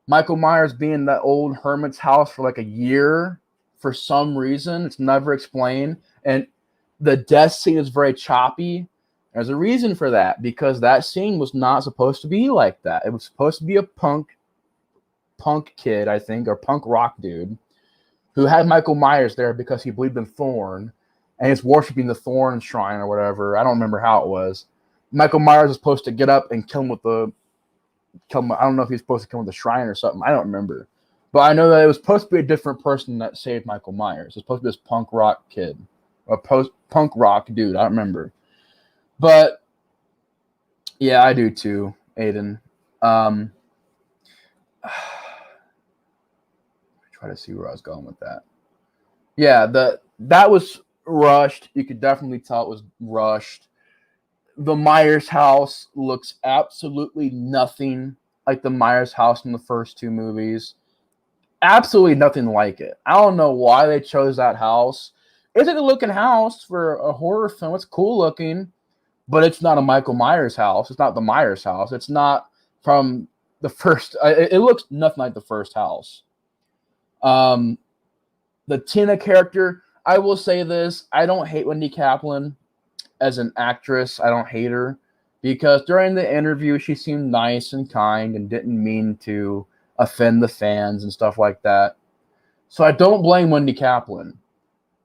Michael Myers being in that old hermit's house for like a year for some reason, it's never explained. And the death scene is very choppy. There's a reason for that, because that scene was not supposed to be like that. It was supposed to be a punk kid, I think, or punk rock dude, who had Michael Myers there because he believed in Thorn, and he's worshiping the Thorn shrine or whatever. I don't remember how it was. Michael Myers was supposed to get up and kill him with the I don't know if he's supposed to kill him with the shrine or something. I don't remember. But I know that it was supposed to be a different person that saved Michael Myers. It was supposed to be this punk rock kid. Or punk rock dude. I don't remember. But yeah, I do too, Aiden. Try to see where I was going with that. Yeah, that was rushed. You could definitely tell it was rushed. The Myers house looks absolutely nothing like the Myers house in the first two movies. Absolutely nothing like it. I don't know why they chose that house. It's a good looking house for a horror film. It's cool looking, but it's not a Michael Myers house. It's not the Myers house. It's not from the first. It looks nothing like the first house. The Tina character, I will say this. I don't hate Wendy Kaplan as an actress. I don't hate her, because during the interview she seemed nice and kind and didn't mean to offend the fans and stuff like that. So I don't blame Wendy Kaplan.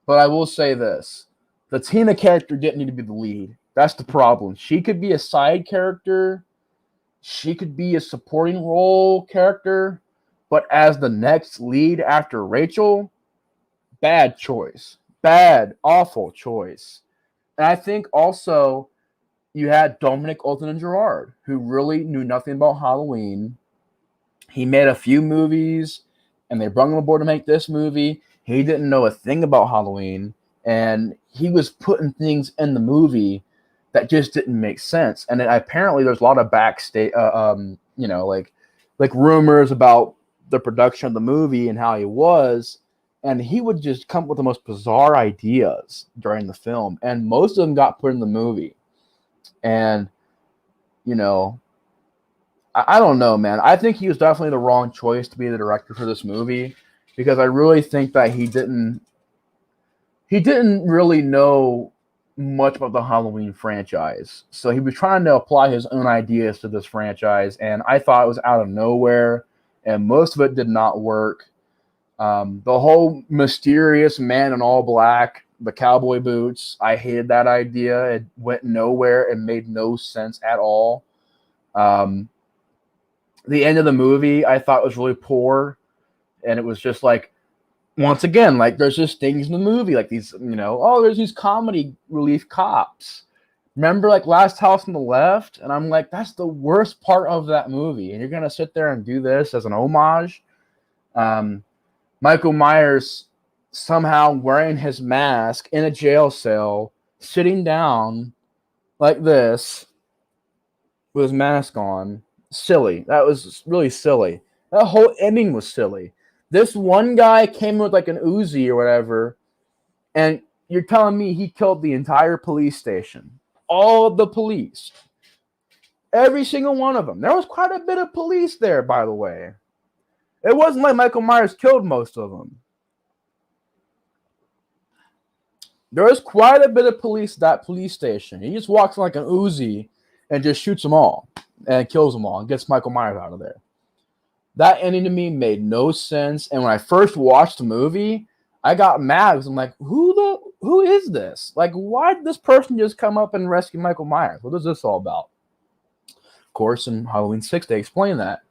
But I will say this. The Tina character didn't need to be the lead. That's the problem. She could be a side character. She could be a supporting role character. But as the next lead after Rachel, bad choice. Bad, awful choice. And I think also you had Dominic Olton-Gerard, who really knew nothing about Halloween. He made a few movies, and they brought him aboard to make this movie. He didn't know a thing about Halloween, and he was putting things in the movie that just didn't make sense. And then apparently there's a lot of backstage, like rumors about the production of the movie and how he was. And he would just come up with the most bizarre ideas during the film. And most of them got put in the movie. And, I don't know, man. I think he was definitely the wrong choice to be the director for this movie, because I really think that he didn't really know much about the Halloween franchise. So he was trying to apply his own ideas to this franchise. And I thought it was out of nowhere. And most of it did not work. The whole mysterious man in all black, the cowboy boots, I hated that idea. It went nowhere and made no sense at all. The end of the movie I thought was really poor, and it was just like, once again, like there's just things in the movie like these, there's these comedy relief cops. Remember like Last House on the Left? And I'm like, that's the worst part of that movie, and you're gonna sit there and do this as an homage. Michael Myers somehow wearing his mask in a jail cell, sitting down like this with his mask on. Silly. That was really silly. That whole ending was silly. This one guy came with like an Uzi or whatever, and you're telling me he killed the entire police station. All of the police. Every single one of them. There was quite a bit of police there, by the way. It wasn't like Michael Myers killed most of them. There was quite a bit of police at that police station. He just walks like an Uzi and just shoots them all and kills them all and gets Michael Myers out of there. That ending to me made no sense. And when I first watched the movie, I got mad because I'm like, who is this? Like, why did this person just come up and rescue Michael Myers? What is this all about? Of course, in Halloween 6, they explain that.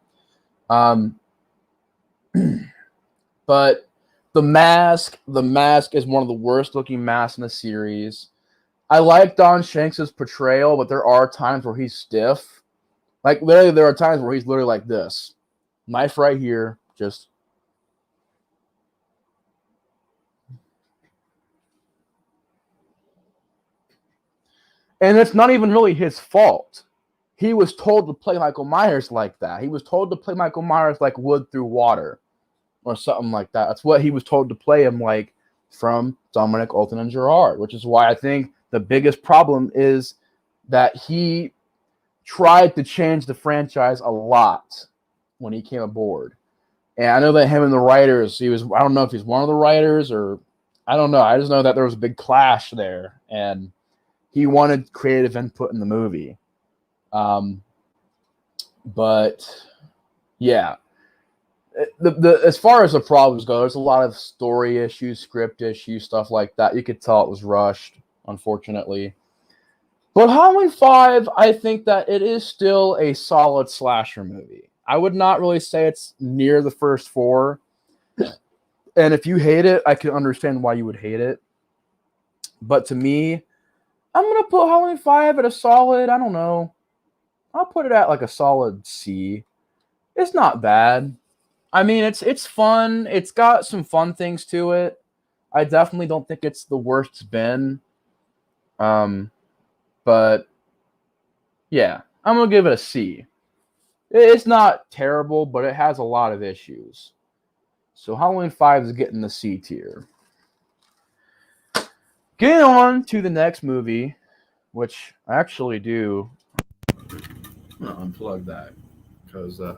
But the mask is one of the worst looking masks in the series. I like Don Shanks' portrayal, but there are times where he's stiff. Like, literally, there are times where he's literally like this. Knife right here, just. And it's not even really his fault. He was told to play Michael Myers like that. He was told to play Michael Myers like wood through water or something like that. That's what he was told to play him like from Dominic Alton and Gerard, which is why I think the biggest problem is that he tried to change the franchise a lot when he came aboard. And I know that him and the writers, I don't know if he's one of the writers or I don't know. I just know that there was a big clash there, and he wanted creative input in the movie. But yeah, as far as the problems go, there's a lot of story issues, script issues, stuff like that. You could tell it was rushed, unfortunately. But Halloween 5, I think that it is still a solid slasher movie. I would not really say it's near the first four. And if you hate it, I can understand why you would hate it. But to me, I'm going to put Halloween 5 at a solid, I don't know. I'll put it at like a solid C. It's not bad. I mean, it's fun. It's got some fun things to it. I definitely don't think it's the worst it's been. But yeah, I'm going to give it a C. It's not terrible, but it has a lot of issues. So Halloween 5 is getting the C tier. Getting on to the next movie, which I actually do. I'm going to unplug that because I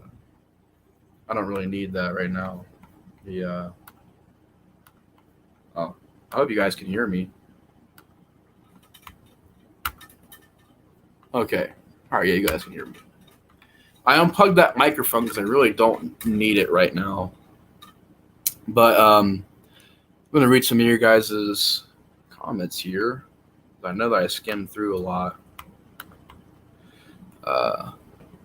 don't really need that right now. I hope you guys can hear me. Okay. All right, yeah, you guys can hear me. I unplugged that microphone because I really don't need it right now. But I'm going to read some of your guys' comments here. I know that I skimmed through a lot.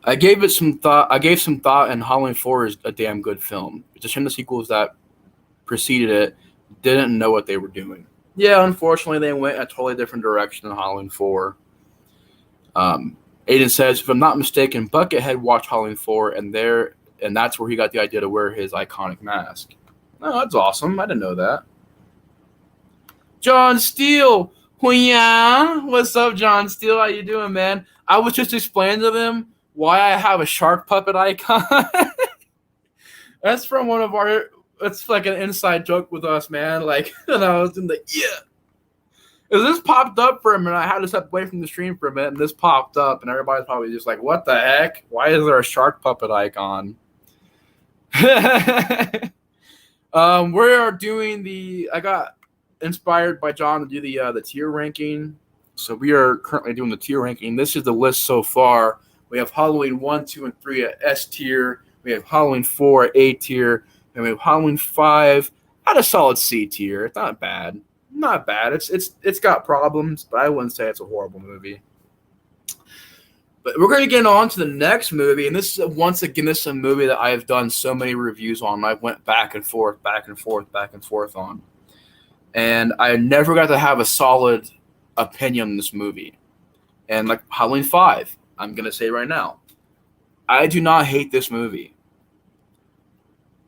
I gave it some thought. I gave some thought, and Halloween 4 is a damn good film. It's a shame the sequels that preceded it didn't know what they were doing. Yeah, unfortunately, they went a totally different direction than Halloween 4. Aiden says, if I'm not mistaken, Buckethead watched Halloween 4, and that's where he got the idea to wear his iconic mask. Oh, that's awesome. I didn't know that. John Steele. Yeah. What's up, John Steele? How you doing, man? I was just explaining to them why I have a shark puppet icon. That's from one of our – it's like an inside joke with us, man. Like, and I was in the – yeah. This popped up for a minute. I had to step away from the stream for a minute, and this popped up, and everybody's probably just like, what the heck? Why is there a shark puppet icon? We are doing I got inspired by John to do the tier ranking. So we are currently doing the tier ranking. This is the list so far. We have Halloween 1, 2, and 3 at S tier. We have Halloween 4 at A tier. And we have Halloween 5 at a solid C tier. It's not bad. Not bad. It's got problems, but I wouldn't say it's a horrible movie. But we're going to get on to the next movie, and this is once again this is a movie that I have done so many reviews on. I went back and forth on, and I never got to have a solid opinion on this movie. And like Halloween 5, I'm going to say right now, I do not hate this movie.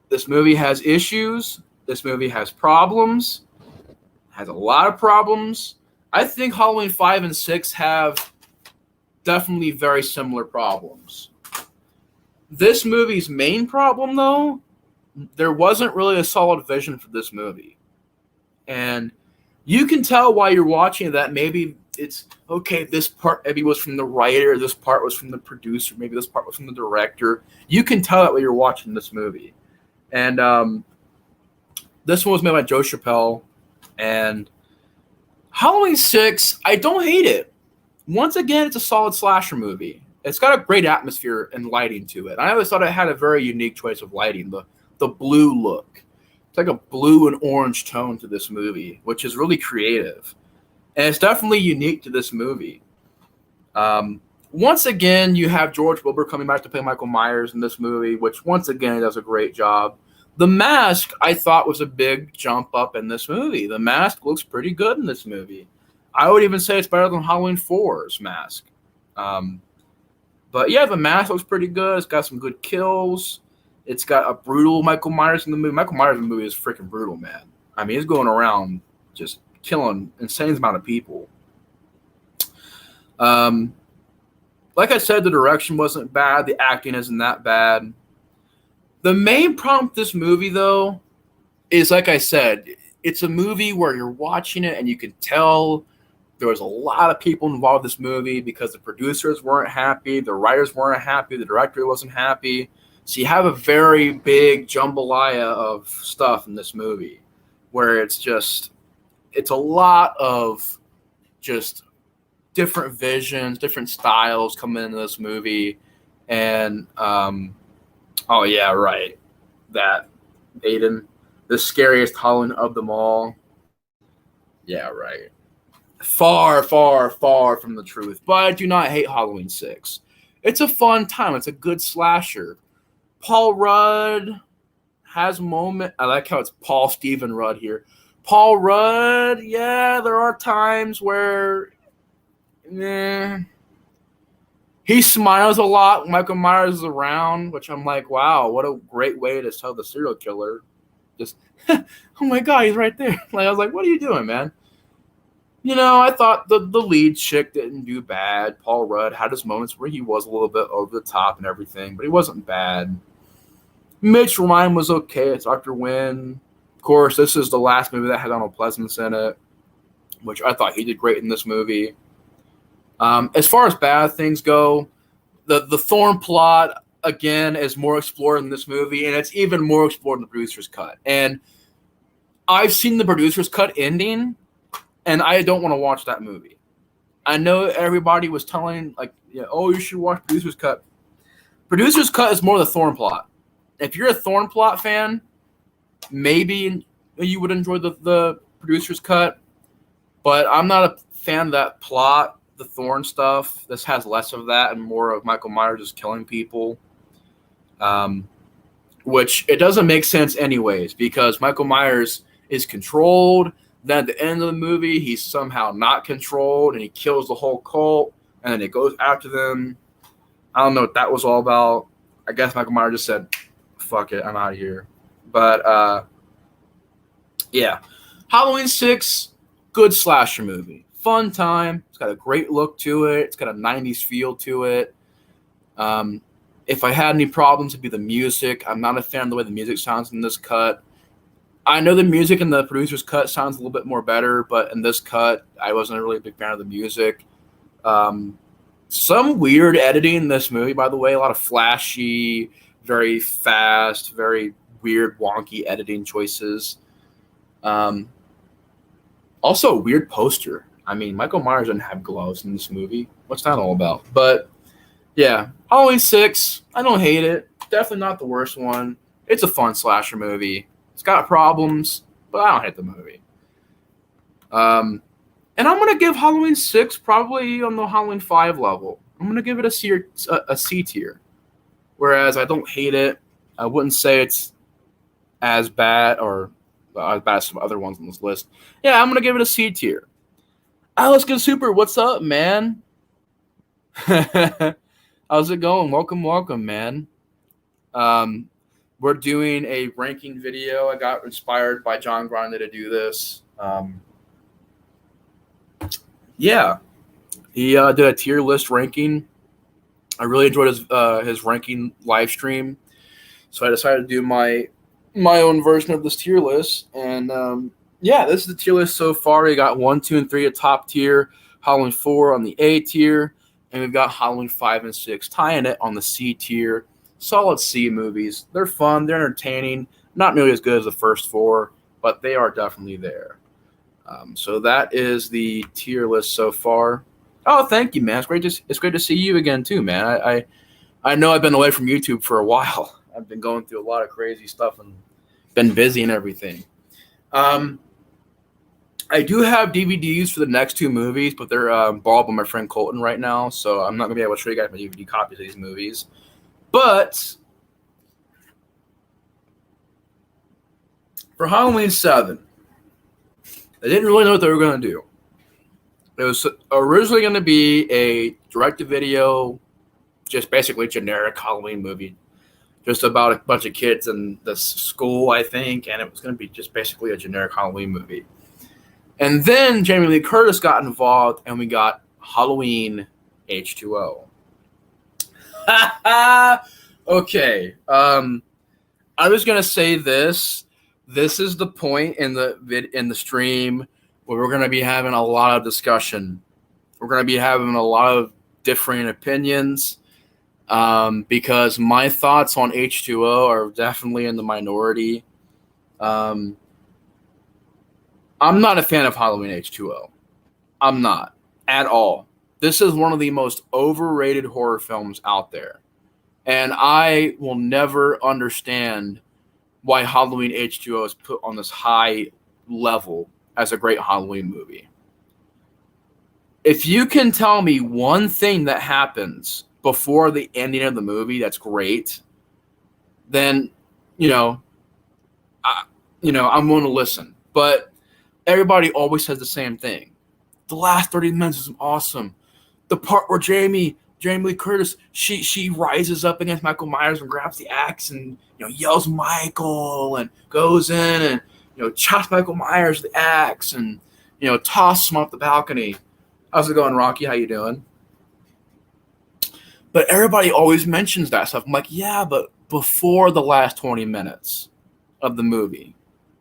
This movie has issues. This movie has problems. Has a lot of problems. I think Halloween 5 and 6 have definitely very similar problems. This movie's main problem, though, there wasn't really a solid vision for this movie. And you can tell while you're watching that maybe it's, okay, this part maybe was from the writer, this part was from the producer, maybe this part was from the director. You can tell that while you're watching this movie. And this one was made by Joe Chappelle. And Halloween 6, I don't hate it. Once again, it's a solid slasher movie. It's got a great atmosphere and lighting to it. I always thought it had a very unique choice of lighting, the blue look. It's like a blue and orange tone to this movie, which is really creative. And it's definitely unique to this movie. Once again, you have George Wilbur coming back to play Michael Myers in this movie, which once again does a great job. The Mask, I thought, was a big jump up in this movie. The Mask looks pretty good in this movie. I would even say it's better than Halloween 4's Mask. But yeah, The Mask looks pretty good. It's got some good kills. It's got a brutal Michael Myers in the movie. Michael Myers in the movie is freaking brutal, man. I mean, he's going around just killing insane amount of people. Like I said, the direction wasn't bad. The acting isn't that bad. The main problem with this movie, though, is, like I said, it's a movie where you're watching it and you can tell there was a lot of people involved in this movie because the producers weren't happy, the writers weren't happy, the director wasn't happy. So you have a very big jambalaya of stuff in this movie where it's a lot of just different visions, different styles coming into this movie. And, oh, yeah, right. That Aiden, the scariest Halloween of them all. Yeah, right. Far, far, far from the truth. But I do not hate Halloween 6. It's a fun time. It's a good slasher. Paul Rudd has a moment. I like how it's Paul Stephen Rudd here. Paul Rudd, yeah, there are times where he smiles a lot when Michael Myers is around, which I'm like, wow, what a great way to tell the serial killer. Just, oh my God, he's right there. Like, I was like, what are you doing, man? I thought the lead chick didn't do bad. Paul Rudd had his moments where he was a little bit over the top and everything, but he wasn't bad. Mitch Ryan was okay. It's Dr. Wynn. Of course, this is the last movie that had Donald Pleasance in it, which I thought he did great in this movie. As far as bad things go, the Thorn plot, again, is more explored in this movie, and it's even more explored in the producer's cut. And I've seen the producer's cut ending, and I don't want to watch that movie. I know everybody was telling, oh, you should watch producer's cut. Producer's cut is more the Thorn plot. If you're a Thorn plot fan, maybe you would enjoy the producer's cut, but I'm not a fan of that plot, the Thorn stuff. This has less of that and more of Michael Myers just killing people, which it doesn't make sense anyways because Michael Myers is controlled. Then at the end of the movie, he's somehow not controlled, and he kills the whole cult, and then it goes after them. I don't know what that was all about. I guess Michael Myers just said, fuck it, I'm out of here. But, yeah. Halloween 6, good slasher movie. Fun time. It's got a great look to it. It's got a 90s feel to it. If I had any problems, it'd be the music. I'm not a fan of the way the music sounds in this cut. I know the music in the producer's cut sounds a little bit more better, but in this cut, I wasn't a really big fan of the music. Some weird editing in this movie, by the way. A lot of flashy, very fast, very weird, wonky editing choices. Also, a weird poster. I mean, Michael Myers didn't have gloves in this movie. What's that all about? But, yeah, Halloween 6, I don't hate it. Definitely not the worst one. It's a fun slasher movie. It's got problems, but I don't hate the movie. And I'm going to give Halloween 6 probably on the Halloween 5 level. I'm going to give it a C tier. Whereas I don't hate it. I wouldn't say it's as bad or as bad as some other ones on this list. Yeah, I'm going to give it a C tier. Alaska Super, what's up, man? How's it going? Welcome, man. We're doing a ranking video. I got inspired by John Grande to do this. Yeah, he did a tier list ranking. I really enjoyed his ranking live stream, so I decided to do my own version of this tier list. And yeah, this is the tier list so far. We got 1, 2, and 3 at top tier, Halloween 4 on the A tier, and we've got Halloween 5 and 6 tying it on the C tier. Solid C movies. They're fun. They're entertaining. Not nearly as good as the first 4, but they are definitely there. So that is the tier list so far. Oh, thank you, man. It's great to see you again too, man. I know I've been away from YouTube for a while. I've been going through a lot of crazy stuff and been busy and everything. I do have DVDs for the next 2 movies, but they're borrowed by my friend Colton right now, so I'm not gonna be able to show you guys my DVD copies of these movies. But for Halloween 7, they didn't really know what they were going to do. It was originally going to be a direct-to-video, just basically generic Halloween movie, just about a bunch of kids in this school, I think, and it was going to be just basically a generic Halloween movie. And then Jamie Lee Curtis got involved, and we got Halloween H2O. Okay. I was going to say this, This is the point in the stream where we're going to be having a lot of discussion. We're going to be having a lot of differing opinions, because my thoughts on H2O are definitely in the minority. I'm not a fan of Halloween H2O. I'm not at all. This is one of the most overrated horror films out there. And I will never understand why Halloween H2O is put on this high level as a great Halloween movie. If you can tell me one thing that happens before the ending of the movie that's great, then, I'm going to listen. But everybody always says the same thing. The last 30 minutes is awesome. The part where Jamie Lee Curtis, she rises up against Michael Myers and grabs the axe and yells Michael and goes in and chops Michael Myers with the axe and tosses him off the balcony. How's it going, Rocky? How you doing? But everybody always mentions that stuff. I'm like, yeah, but before the last 20 minutes of the movie,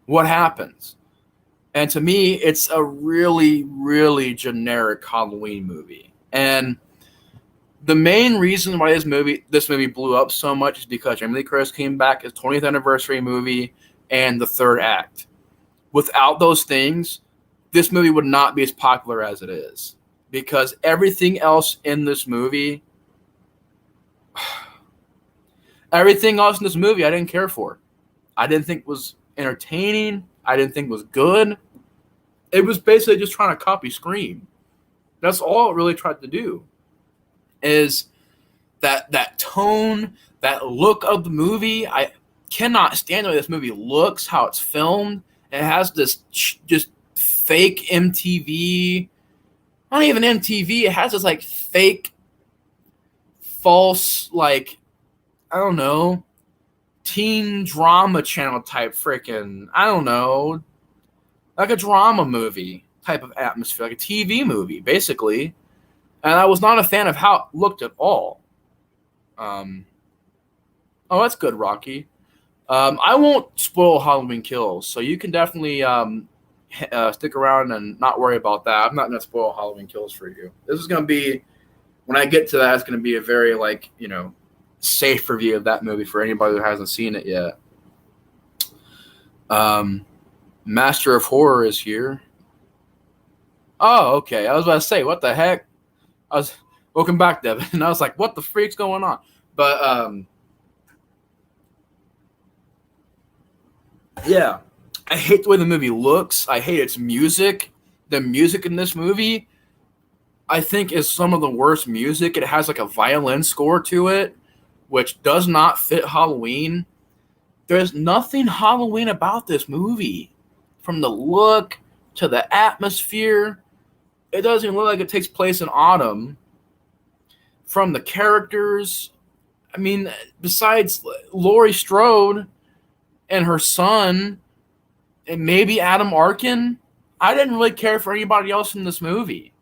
what happens? And to me, it's a really, really generic Halloween movie. And the main reason why this movie blew up so much is because Jamie Lee Curtis came back as 20th anniversary movie and the third act. Without those things, this movie would not be as popular as it is, because everything else in this movie, I didn't care for. I didn't think was entertaining. I didn't think was good. It was basically just trying to copy Scream. That's all it really tried to do. Is that tone, that look of the movie. I cannot stand the way this movie looks, how it's filmed. It has this just fake MTV, not even MTV. It has this like fake, false, like, I don't know, teen drama channel type freaking, I don't know, like a drama movie type of atmosphere, like a TV movie, basically. And I was not a fan of how it looked at all. Oh, that's good, Rocky. I won't spoil Halloween Kills, so you can definitely stick around and not worry about that. I'm not going to spoil Halloween Kills for you. This is going to be, when I get to that, it's going to be a very, safe review of that movie for anybody who hasn't seen it yet. Master of Horror is here. Oh, okay. I was about to say, what the heck? Welcome back, Devin. And I was like, what the freak's going on? But yeah, I hate the way the movie looks. I hate its music. The music in this movie, I think, is some of the worst music. It has like a violin score to it, which does not fit Halloween. There's nothing Halloween about this movie. From the look to the atmosphere, it doesn't even look like it takes place in autumn. From the characters, I mean, besides Laurie Strode and her son, and maybe Adam Arkin, I didn't really care for anybody else in this movie.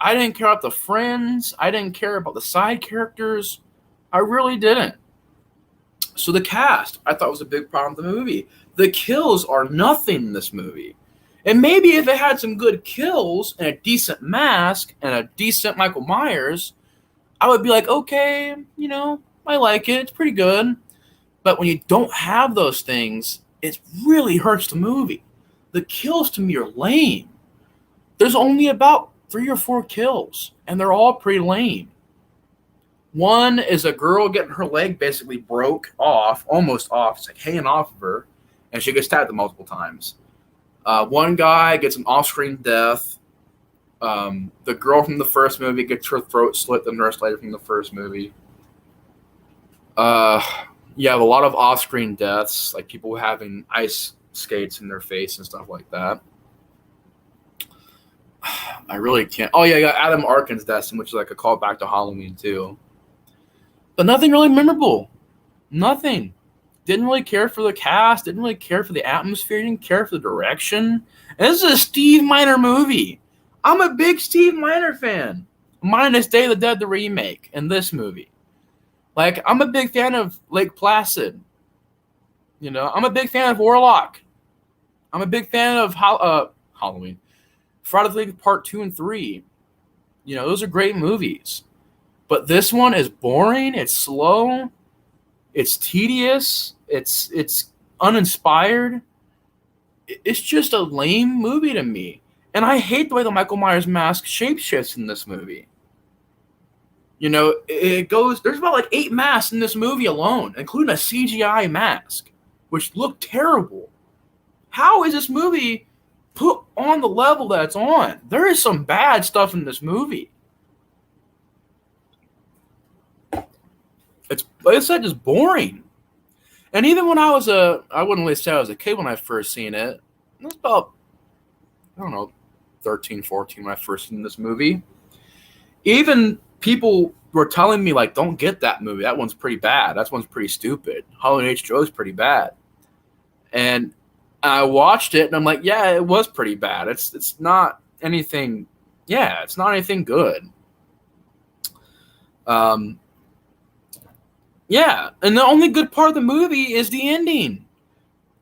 I didn't care about the friends. I didn't care about the side characters. I really didn't. So the cast, I thought, was a big problem with the movie. The kills are nothing in this movie. And maybe if it had some good kills and a decent mask and a decent Michael Myers, I would be like, okay, I like it. It's pretty good. But when you don't have those things, it really hurts the movie. The kills to me are lame. There's only about 3 or 4 kills, and they're all pretty lame. One is a girl getting her leg basically broke off, almost off. It's like hanging off of her, and she gets stabbed multiple times. One guy gets an off-screen death. The girl from the first movie gets her throat slit, the nurse lady from the first movie. You have a lot of off-screen deaths, like people having ice skates in their face and stuff like that. I really can't. Oh, yeah, you got Adam Arkin's death, which is like a callback to Halloween, too. But nothing really memorable. Nothing. Didn't really care for the cast. Didn't really care for the atmosphere. Didn't care for the direction. And this is a Steve Miner movie. I'm a big Steve Miner fan. Minus Day of the Dead, the remake, and this movie. Like, I'm a big fan of Lake Placid.
You know, I'm a big fan of Warlock. I'm a big fan of Halloween. Friday the 13th Part 2 and 3. You know, those are great movies. But this one is boring. It's slow. It's tedious. It's uninspired. It's just a lame movie to me. And I hate the way the Michael Myers mask shapeshifts in this movie. You know, it goes, there's about like 8 masks in this movie alone, including a CGI mask, which looked terrible. How is this movie put on the level that it's on? There is some bad stuff in this movie. It's, like I said, just boring. And even when I wouldn't really say I was a kid when I first seen it. It was about, I don't know, 13, 14 when I first seen this movie. Even people were telling me, like, don't get that movie. That one's pretty bad. That one's pretty stupid. Halloween H2O is pretty bad. And I watched it, and I'm like, yeah, it was pretty bad. It's not anything, yeah, it's not anything good. Yeah, and the only good part of the movie is the ending,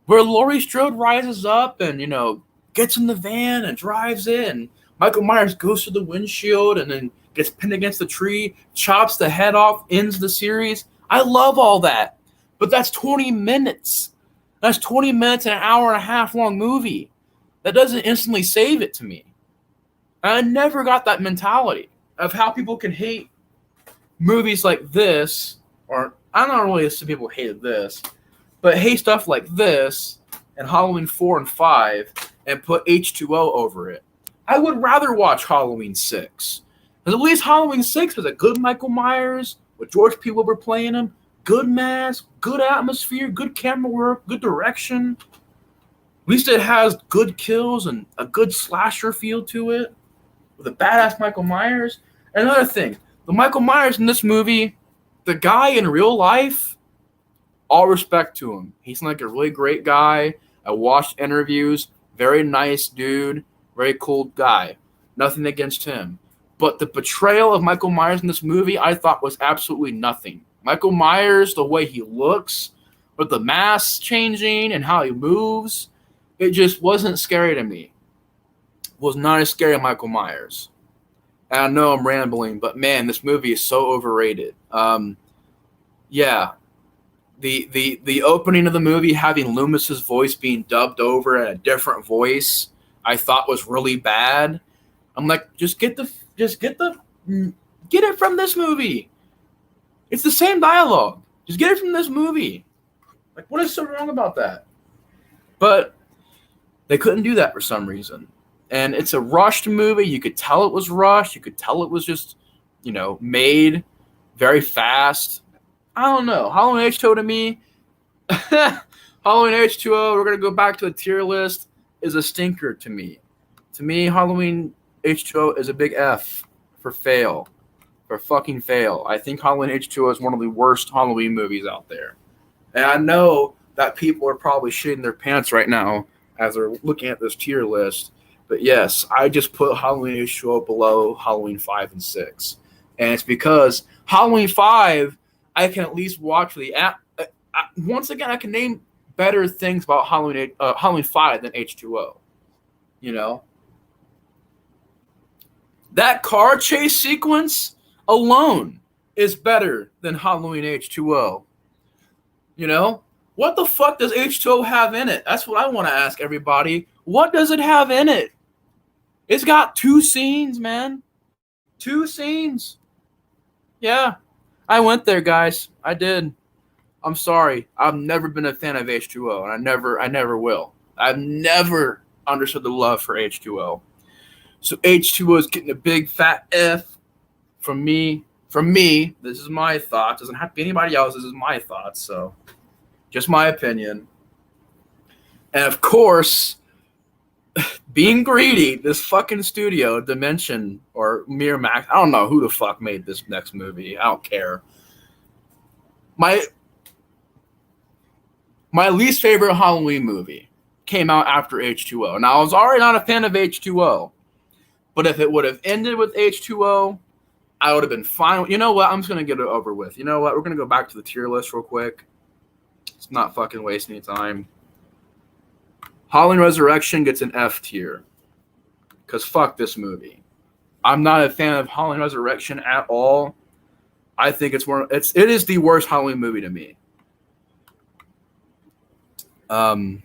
where Laurie Strode rises up and, you know, gets in the van and drives it, and Michael Myers goes to the windshield and then gets pinned against the tree, chops the head off, ends the series. I love all that, but that's 20 minutes. That's 20 minutes in an hour and a half long movie. That doesn't instantly save it to me. I never got that mentality of how people can hate movies like this, or I don't really see people hated this, but hate stuff like this and Halloween 4 and 5 and put H2O over it. I would rather watch Halloween 6. Because at least Halloween 6 has a good Michael Myers with George P. Wilbur playing him, good mask, good atmosphere, good camera work, good direction. At least it has good kills and a good slasher feel to it with a badass Michael Myers. And another thing, the Michael Myers in this movie, the guy in real life, all respect to him. He's like a really great guy. I watched interviews, very nice dude, very cool guy. Nothing against him. But the portrayal of Michael Myers in this movie, I thought was absolutely nothing. Michael Myers, the way he looks, with the mask changing and how he moves, it just wasn't scary to me. It was not as scary as Michael Myers. And I know I'm rambling, but man, this movie is so overrated. Yeah. The opening of the movie, having Loomis's voice being dubbed over in a different voice, I thought was really bad. I'm like, get it from this movie. It's the same dialogue. Just get it from this movie. Like, what is so wrong about that? But they couldn't do that for some reason. And it's a rushed movie. You could tell it was rushed. You could tell it was just, you know, made very fast. I don't know. Halloween H2O to me, Halloween H2O, we're going to go back to the tier list, is a stinker to me. To me, Halloween H2O is a big F for fail. For fucking fail. I think Halloween H2O is one of the worst Halloween movies out there. And I know that people are probably shitting their pants right now as they're looking at this tier list. But yes, I just put Halloween H2O below Halloween 5 and 6. And it's because Halloween 5, I can at least watch the app. Once again, I can name better things about Halloween 5 than H2O. You know? That car chase sequence alone is better than Halloween H2O. You know? What the fuck does H2O have in it? That's what I want to ask everybody. What does it have in it? It's got 2 scenes, man. 2 scenes. Yeah. I went there, guys. I did. I'm sorry. I've never been a fan of H2O, and I never will. I've never understood the love for H2O. So H2O is getting a big fat F from me. From me, this is my thoughts. Doesn't have to be anybody else. This is my thoughts. So, just my opinion. And of course, being greedy, this fucking studio, Dimension or Miramax, I don't know who the fuck made this next movie. I don't care. My least favorite Halloween movie came out after H2O. Now, I was already not a fan of H2O. But if it would have ended with H2O, I would have been fine. You know what? I'm just going to get it over with. You know what? We're going to go back to the tier list real quick. It's not fucking wasting any time. Halloween Resurrection gets an F tier. Because fuck this movie. I'm not a fan of Halloween Resurrection at all. I think it is the worst Halloween movie to me. To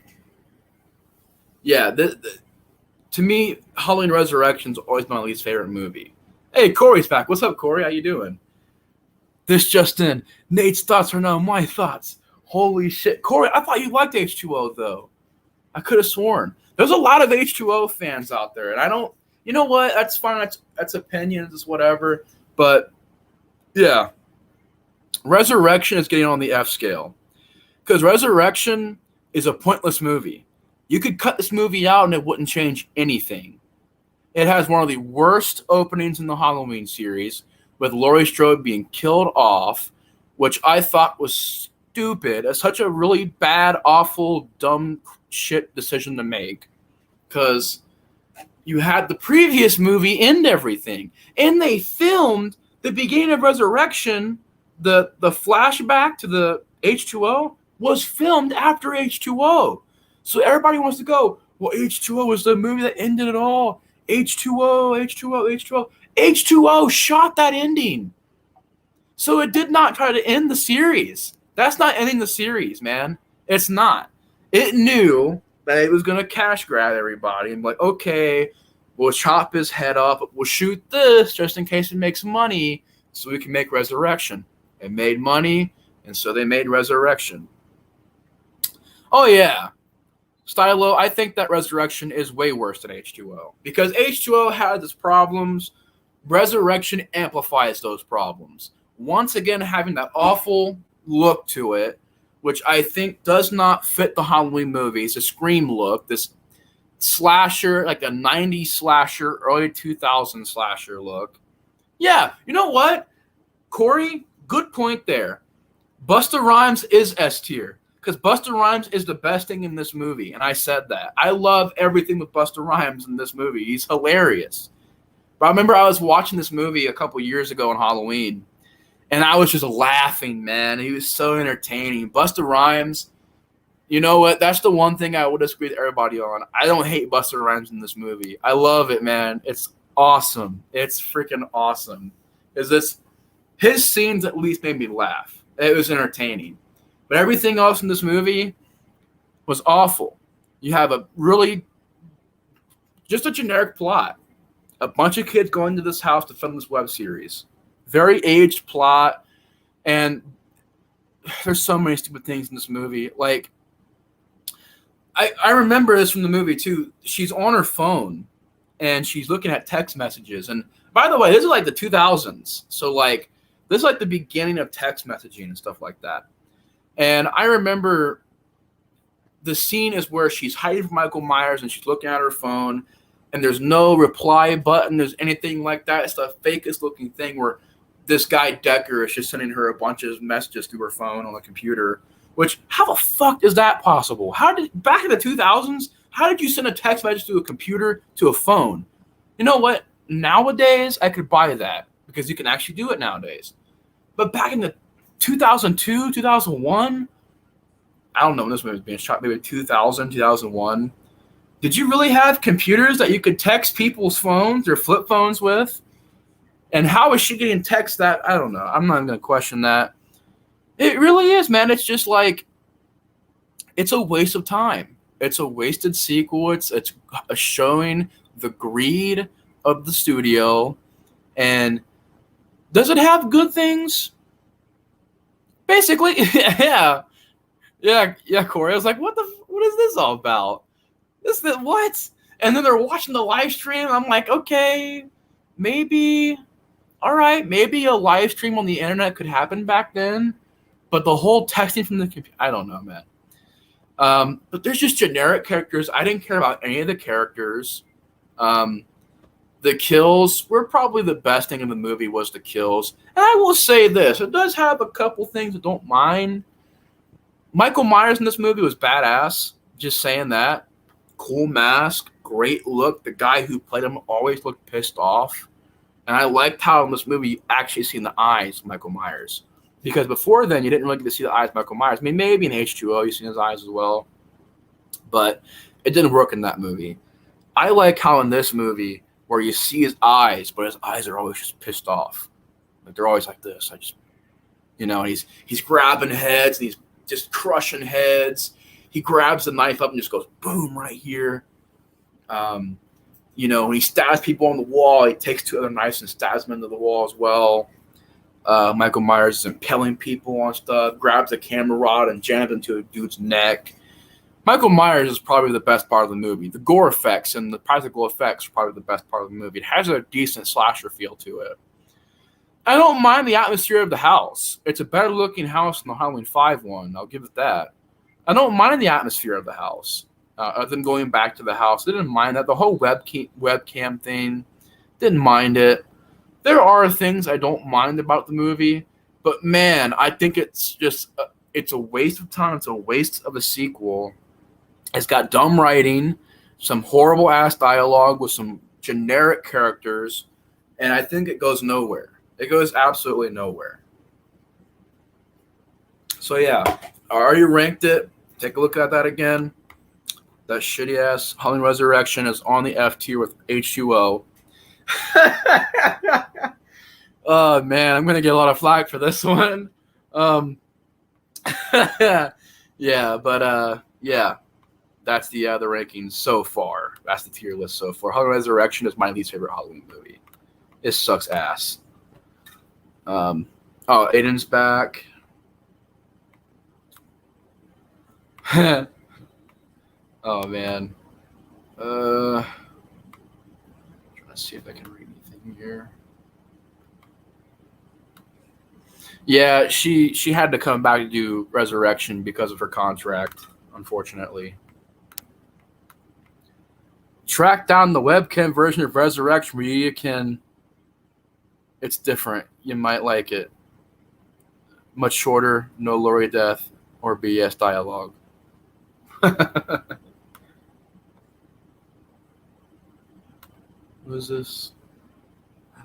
me, Halloween Resurrection's always my least favorite movie. Hey, Corey's back. What's up, Corey? How you doing? This just in. Nate's thoughts are now my thoughts. Holy shit. Corey, I thought you liked H2O, though. I could have sworn. There's a lot of H2O fans out there, and I don't... You know what? That's fine. That's opinions. It's whatever. But, yeah. Resurrection is getting on the F scale. Because Resurrection is a pointless movie. You could cut this movie out and it wouldn't change anything. It has one of the worst openings in the Halloween series, with Laurie Strode being killed off, which I thought was stupid. It's such a really bad, awful, dumb shit decision to make. Because you had the previous movie end everything. And they filmed the beginning of Resurrection, the flashback to the H2O was filmed after H2O. So everybody wants to go, well, H2O was the movie that ended it all. H2O, H2O, H2O. H2O shot that ending. So it did not try to end the series. That's not ending the series, man. It's not. It knew that it was going to cash grab everybody and be like, okay, we'll chop his head off, but we'll shoot this just in case it makes money so we can make Resurrection. It made money, and so they made Resurrection. Oh, yeah. Stylo, I think that Resurrection is way worse than H2O. Because H2O has its problems. Resurrection amplifies those problems. Once again, having that awful look to it, which I think does not fit the Halloween movie. It's a Scream look. This slasher, like a 90s slasher, early 2000s slasher look. Yeah, you know what? Corey, good point there. Busta Rhymes is S tier. Because Busta Rhymes is the best thing in this movie, and I said that. I love everything with Busta Rhymes in this movie. He's hilarious. But I remember I was watching this movie a couple years ago on Halloween, and I was just laughing, man. He was so entertaining. Busta Rhymes, you know what? That's the one thing I would disagree with everybody on. I don't hate Busta Rhymes in this movie. I love it, man. It's awesome. It's freaking awesome. His scenes at least made me laugh. It was entertaining. But everything else in this movie was awful. You have just a generic plot. A bunch of kids going to this house to film this web series. Very aged plot. And there's so many stupid things in this movie. Like, I remember this from the movie, too. She's on her phone, and she's looking at text messages. And, by the way, this is like the 2000s. So, like, this is like the beginning of text messaging and stuff like that. And I remember the scene is where she's hiding from Michael Myers and she's looking at her phone and there's no reply button. There's anything like that. It's the fakest looking thing where this guy Decker is just sending her a bunch of messages through her phone on the computer, which how the fuck is that possible? Back in the 2000s, how did you send a text message through a computer to a phone? You know what? Nowadays, I could buy that because you can actually do it nowadays. But back in the 2002, 2001, I don't know when this movie was being shot, maybe 2000, 2001. Did you really have computers that you could text people's phones, their flip phones with? And how is she getting text that? I don't know. I'm not even going to question that. It really is, man. It's just like, it's a waste of time. It's a wasted sequel. It's showing the greed of the studio. And does it have good things? Basically, yeah, Corey. I was like, what is this all about? What? And then they're watching the live stream. I'm like, okay, maybe, all right, maybe a live stream on the internet could happen back then, but the whole texting from the computer, I don't know, man. But there's just generic characters. I didn't care about any of the characters. The kills were probably the best thing in the movie was the kills. And I will say this. It does have a couple things I don't mind. Michael Myers in this movie was badass. Just saying that. Cool mask. Great look. The guy who played him always looked pissed off. And I liked how in this movie you actually see in the eyes of Michael Myers. Because before then, you didn't really get to see the eyes of Michael Myers. I mean, maybe in H2O, you've seen his eyes as well. But it didn't work in that movie. I like how in this movie, where you see his eyes, but his eyes are always just pissed off. Like, they're always like this. He's grabbing heads, and he's just crushing heads. He grabs the knife up and just goes, boom, right here. When he stabs people on the wall, he takes 2 other knives and stabs them into the wall as well. Michael Myers is impaling people on stuff, grabs a camera rod and jams it into a dude's neck. Michael Myers is probably the best part of the movie. The gore effects and the practical effects are probably the best part of the movie. It has a decent slasher feel to it. I don't mind the atmosphere of the house. It's a better looking house than the Halloween 5 one. I'll give it that. I don't mind the atmosphere of the house. Other than going back to the house, I didn't mind that. The whole webcam thing, didn't mind it. There are things I don't mind about the movie, but man, I think it's just it's a waste of time. It's a waste of a sequel. It's got dumb writing, some horrible ass dialogue with some generic characters, and I think it goes nowhere. It goes absolutely nowhere. So yeah, I already ranked it. Take a look at that again. That shitty ass Halloween Resurrection is on the F tier with H2O. Oh man, I'm gonna get a lot of flack for this one. Yeah, that's the rankings so far. That's the tier list so far. Halloween Resurrection is my least favorite Halloween movie. It sucks ass. Aiden's back. Oh man. Trying to see if I can read anything here. Yeah, she had to come back to do Resurrection because of her contract, unfortunately. Track down the webcam version of Resurrection where you can. It's different. You might like it. Much shorter, no Laurie death or BS dialogue. What is this?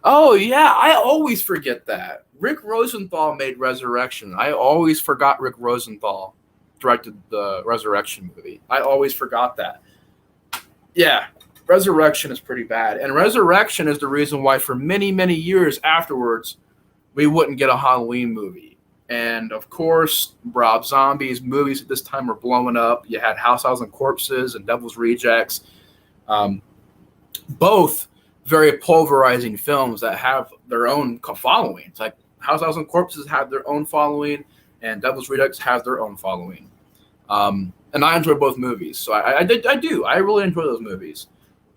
Oh, yeah, I always forget that. Rick Rosenthal made Resurrection. I always forgot Rick Rosenthal directed the Resurrection movie. I always forgot that. Yeah, Resurrection is pretty bad. And Resurrection is the reason why for many, many years afterwards, we wouldn't get a Halloween movie. And, of course, Rob Zombie's movies at this time were blowing up. You had House and Corpses and Devil's Rejects. Both very pulverizing films that have their own followings. Like House and Corpses have their own following, and Devil's Rejects has their own following. And I enjoy both movies, so I do. I really enjoy those movies.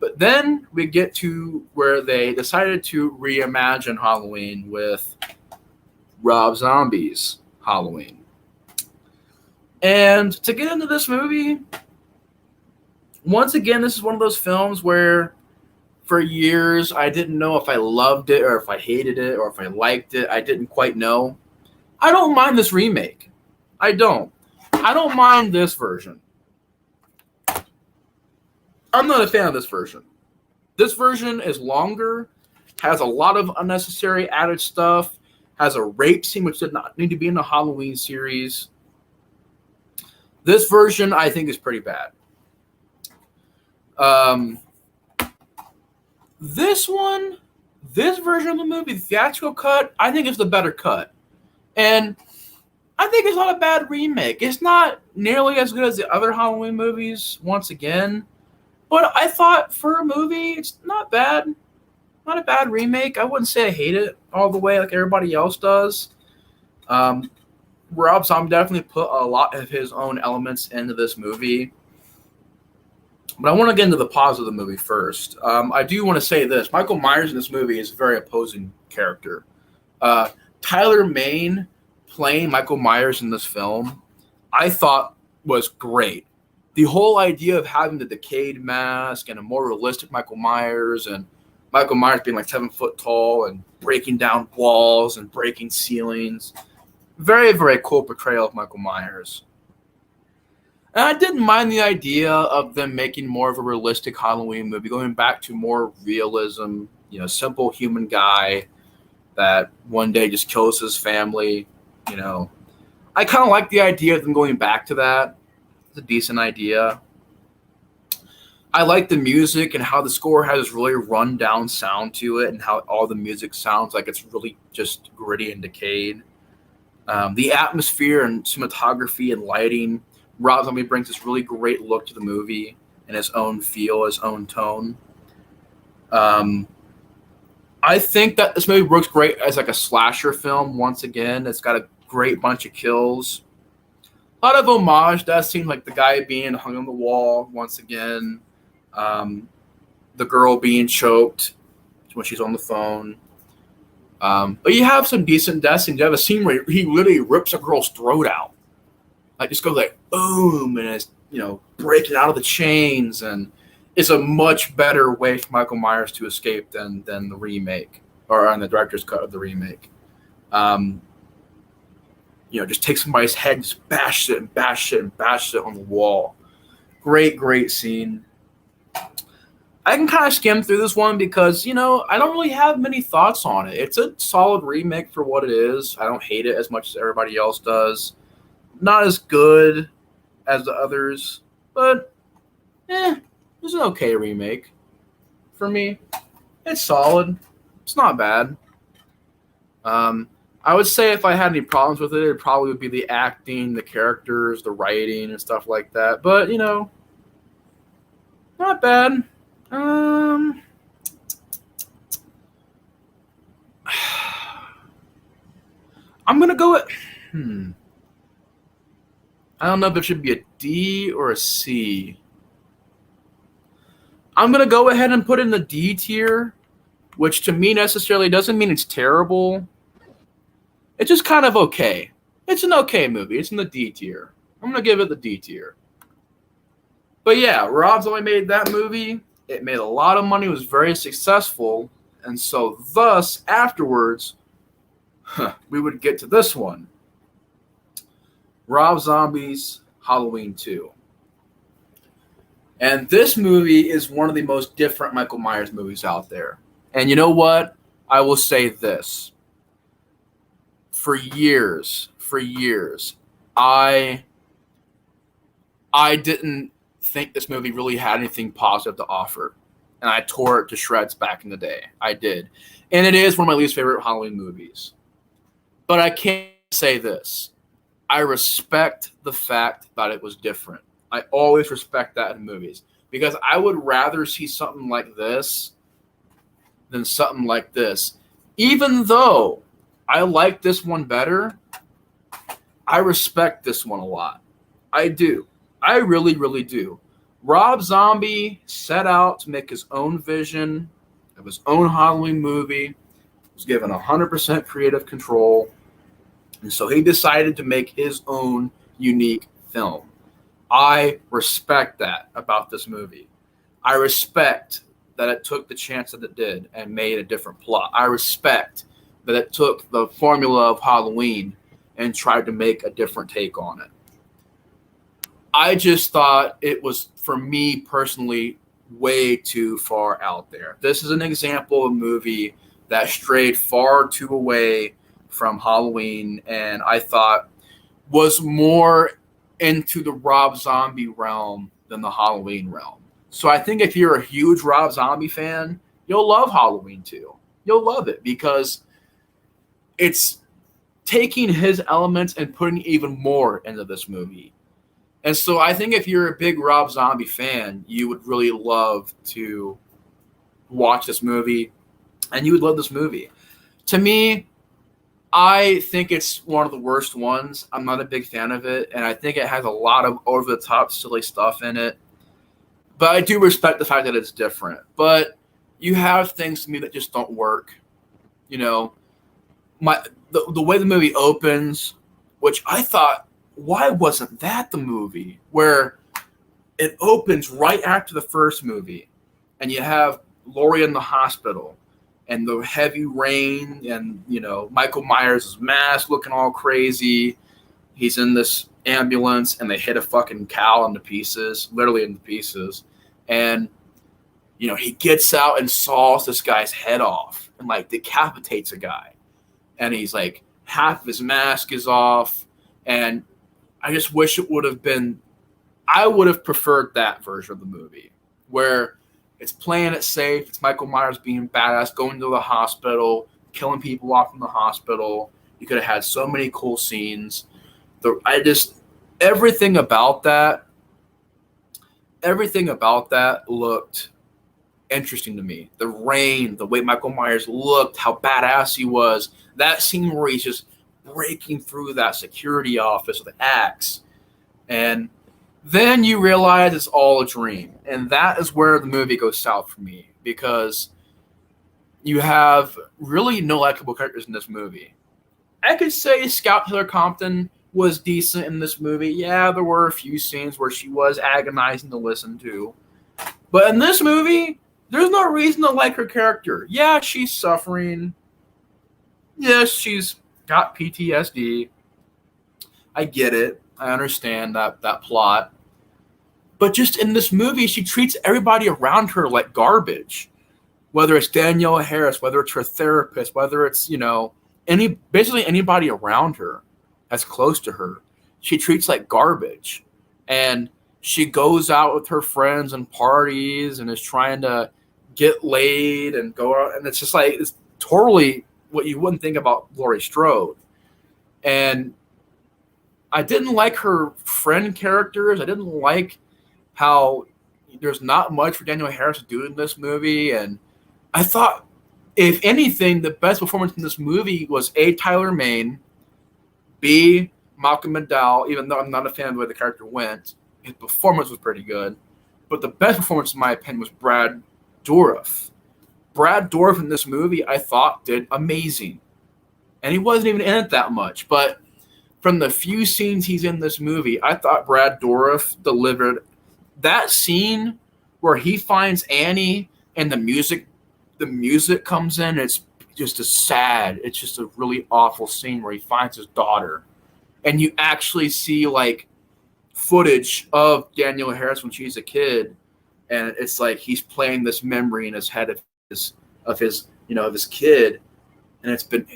But then we get to where they decided to reimagine Halloween with Rob Zombie's Halloween. And to get into this movie, once again, this is one of those films where for years I didn't know if I loved it or if I hated it or if I liked it. I didn't quite know. I don't mind this remake. I don't mind this version. I'm not a fan of this version. This version is longer, has a lot of unnecessary added stuff, has a rape scene which did not need to be in the Halloween series. This version, I think, is pretty bad. This version of the movie, the theatrical cut, I think is the better cut. And I think it's not a bad remake. It's not nearly as good as the other Halloween movies, once again. But I thought for a movie, it's not bad. Not a bad remake. I wouldn't say I hate it all the way like everybody else does. Rob Zombie definitely put a lot of his own elements into this movie. But I want to get into the positive of the movie first. I do want to say this. Michael Myers in this movie is a very opposing character. Tyler Mane playing Michael Myers in this film, I thought was great. The whole idea of having the decayed mask and a more realistic Michael Myers and Michael Myers being like 7 foot tall and breaking down walls and breaking ceilings. Very, very cool portrayal of Michael Myers. And I didn't mind the idea of them making more of a realistic Halloween movie, going back to more realism, simple human guy that one day just kills his family. You know, I kind of like the idea of them going back to that. It's a decent idea. I like the music and how the score has this really run down sound to it, and how all the music sounds like it's really just gritty and decayed. The atmosphere and cinematography and lighting, Rob Zombie brings this really great look to the movie and his own feel, his own tone. Um, I think that this movie works great as like a slasher film. Once again, it's got a great bunch of kills. A lot of homage does seem like the guy being hung on the wall once again. Um, the girl being choked when she's on the phone. But you have some decent death scenes. You have a scene where he literally rips a girl's throat out. Like, just goes like, boom, and it's, breaking out of the chains. And it's a much better way for Michael Myers to escape than the remake, or on the director's cut of the remake. Just take somebody's head and just bash it and bash it and bash it on the wall. Great scene. I can kind of skim through this one because, I don't really have many thoughts on it. It's a solid remake for what it is. I don't hate it as much as everybody else does. Not as good as the others, but it's an okay remake for me. It's solid. It's not bad. I would say if I had any problems with it, it probably would be the acting, the characters, the writing, and stuff like that. But, not bad. I'm gonna go with. I don't know if it should be a D or a C. I'm gonna go ahead and put in the D tier, which to me necessarily doesn't mean it's terrible. It's just kind of okay. It's an okay movie. It's in the D tier. I'm gonna give it the D tier. But yeah, Rob Zombie made that movie. It made a lot of money, was very successful, and so thus, afterwards, we would get to this one. Rob Zombie's Halloween 2. And this movie is one of the most different Michael Myers movies out there. And you know what? I will say this. For years, I didn't think this movie really had anything positive to offer. And I tore it to shreds back in the day. I did. And it is one of my least favorite Halloween movies. But I can't say this. I respect the fact that it was different. I always respect that in movies. Because I would rather see something like this than something like this. Even though I like this one better, I respect this one a lot. I do. I really, really do. Rob Zombie set out to make his own vision of his own Halloween movie. He was given 100% creative control. And so he decided to make his own unique film. I respect that about this movie. I respect that it took the chance that it did and made a different plot. I respect that it took the formula of Halloween and tried to make a different take on it. I just thought it was, for me personally, way too far out there. This is an example of a movie that strayed far too away from Halloween, and I thought was more into the Rob Zombie realm than the Halloween realm. So I think if you're a huge Rob Zombie fan, you'll love Halloween 2. You'll love it because it's taking his elements and putting even more into this movie. And so I think if you're a big Rob Zombie fan, you would really love to watch this movie, and you would love this movie. To me, I think it's one of the worst ones. I'm not a big fan of it, and I think it has a lot of over-the-top silly stuff in it. But I do respect the fact that it's different. But you have things to me that just don't work. The way the movie opens, which I thought, why wasn't that the movie? Where it opens right after the first movie, and you have Laurie in the hospital, and the heavy rain, and Michael Myers' mask looking all crazy. He's in this ambulance, and they hit a fucking cow into pieces, literally into pieces. And he gets out and saws this guy's head off and decapitates a guy. And he's like, half of his mask is off, and I just wish it would have been. I would have preferred that version of the movie where it's playing it safe. It's Michael Myers being badass, going to the hospital, killing people off in the hospital. You could have had so many cool scenes. Everything about that looked interesting to me. The rain, the way Michael Myers looked, how badass he was. That scene where he's just breaking through that security office with an axe. And then you realize it's all a dream. And that is where the movie goes south for me, because you have really no likable characters in this movie. I could say Scout Taylor Compton was decent in this movie. Yeah, there were a few scenes where she was agonizing to listen to. But in this movie, there's no reason to like her character. Yeah, she's suffering. Yes, she's got PTSD. I get it. I understand that plot. But just in this movie, she treats everybody around her like garbage. Whether it's Danielle Harris, whether it's her therapist, whether it's, basically anybody around her that's close to her, she treats like garbage. And she goes out with her friends and parties and is trying to get laid and go out. And it's just like, it's totally what you wouldn't think about Laurie Strode. And I didn't like her friend characters. I didn't like how there's not much for Danielle Harris to do in this movie. And I thought, if anything, the best performance in this movie was A, Tyler Mane, B, Malcolm McDowell, even though I'm not a fan of the way the character went. His performance was pretty good. But the best performance, in my opinion, was Brad Dourif. Brad Dourif in this movie, I thought, did amazing. And he wasn't even in it that much. But from the few scenes he's in this movie, I thought Brad Dourif delivered. That scene where he finds Annie and the music comes in, it's just it's just a really awful scene where he finds his daughter. And you actually see like footage of Danielle Harris when she's a kid, and it's like he's playing this memory in his head of his kid. And it's been,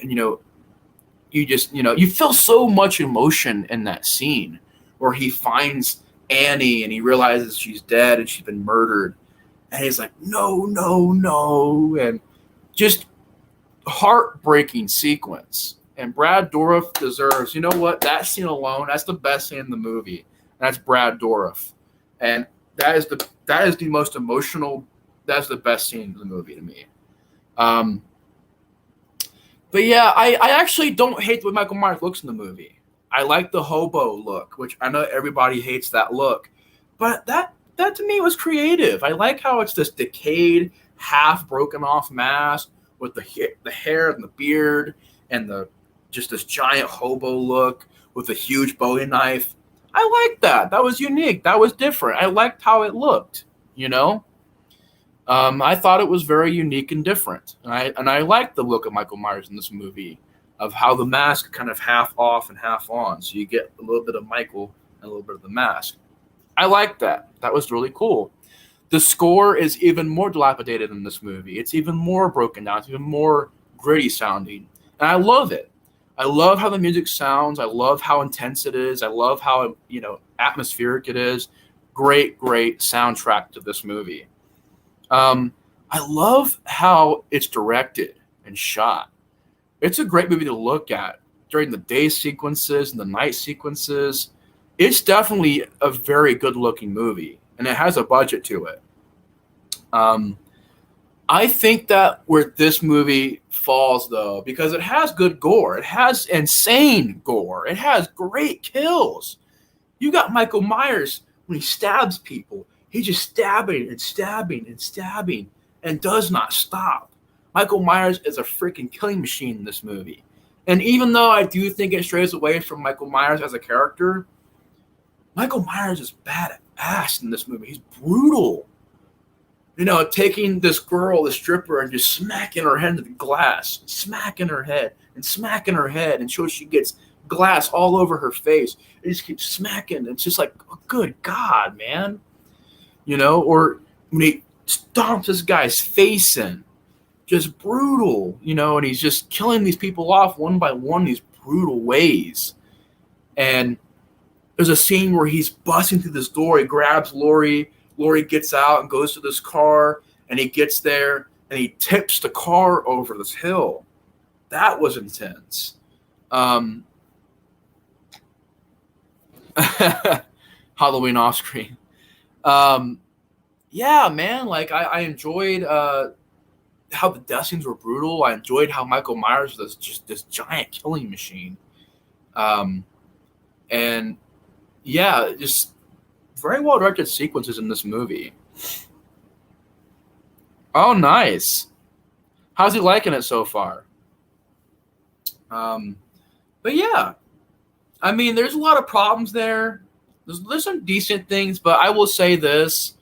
you feel so much emotion in that scene where he finds Annie and he realizes she's dead and she's been murdered. And he's like, no, no, no. And just heartbreaking sequence. And Brad Dourif deserves, you know what? That scene alone, that's the best scene in the movie. And that's Brad Dourif. And that is the most emotional, that's the best scene in the movie to me. But yeah, I actually don't hate the way Michael Myers looks in the movie. I like the hobo look, which I know everybody hates that look. But that to me was creative. I like how it's this decayed, half broken off mask with the hair and the beard and just this giant hobo look with a huge Bowie knife. I like that. That was unique. That was different. I liked how it looked, I thought it was very unique and different. And I liked the look of Michael Myers in this movie, of how the mask kind of half off and half on. So you get a little bit of Michael and a little bit of the mask. I like that. That was really cool. The score is even more dilapidated in this movie. It's even more broken down. It's even more gritty sounding. And I love it. I love how the music sounds. I love how intense it is. I love how, atmospheric it is. Great, great soundtrack to this movie. I love how it's directed and shot. It's a great movie to look at during the day sequences and the night sequences. It's definitely a very good-looking movie, and it has a budget to it. I think that where this movie falls, though, because it has good gore. It has insane gore. It has great kills. You got Michael Myers, when he stabs people, he's just stabbing and stabbing and stabbing and does not stop. Michael Myers is a freaking killing machine in this movie. And even though I do think it strays away from Michael Myers as a character, Michael Myers is badass in this movie. He's brutal. Taking this girl, the stripper, and just smacking her head into the glass, smacking her head until she gets glass all over her face. He just keeps smacking. It's just like, oh, good God, man. Or when he stomps this guy's face in, just brutal, and he's just killing these people off one by one, these brutal ways. And there's a scene where he's busting through this door. He grabs Laurie. Laurie gets out and goes to this car, and he gets there, and he tips the car over this hill. That was intense. Halloween off screen. Yeah, man, like I enjoyed how the death scenes were brutal. I enjoyed how Michael Myers was just this giant killing machine. And yeah, just very well directed sequences in this movie. Oh, nice. How's he liking it so far? But yeah, I mean, there's a lot of problems there. There's some decent things, but I will say this.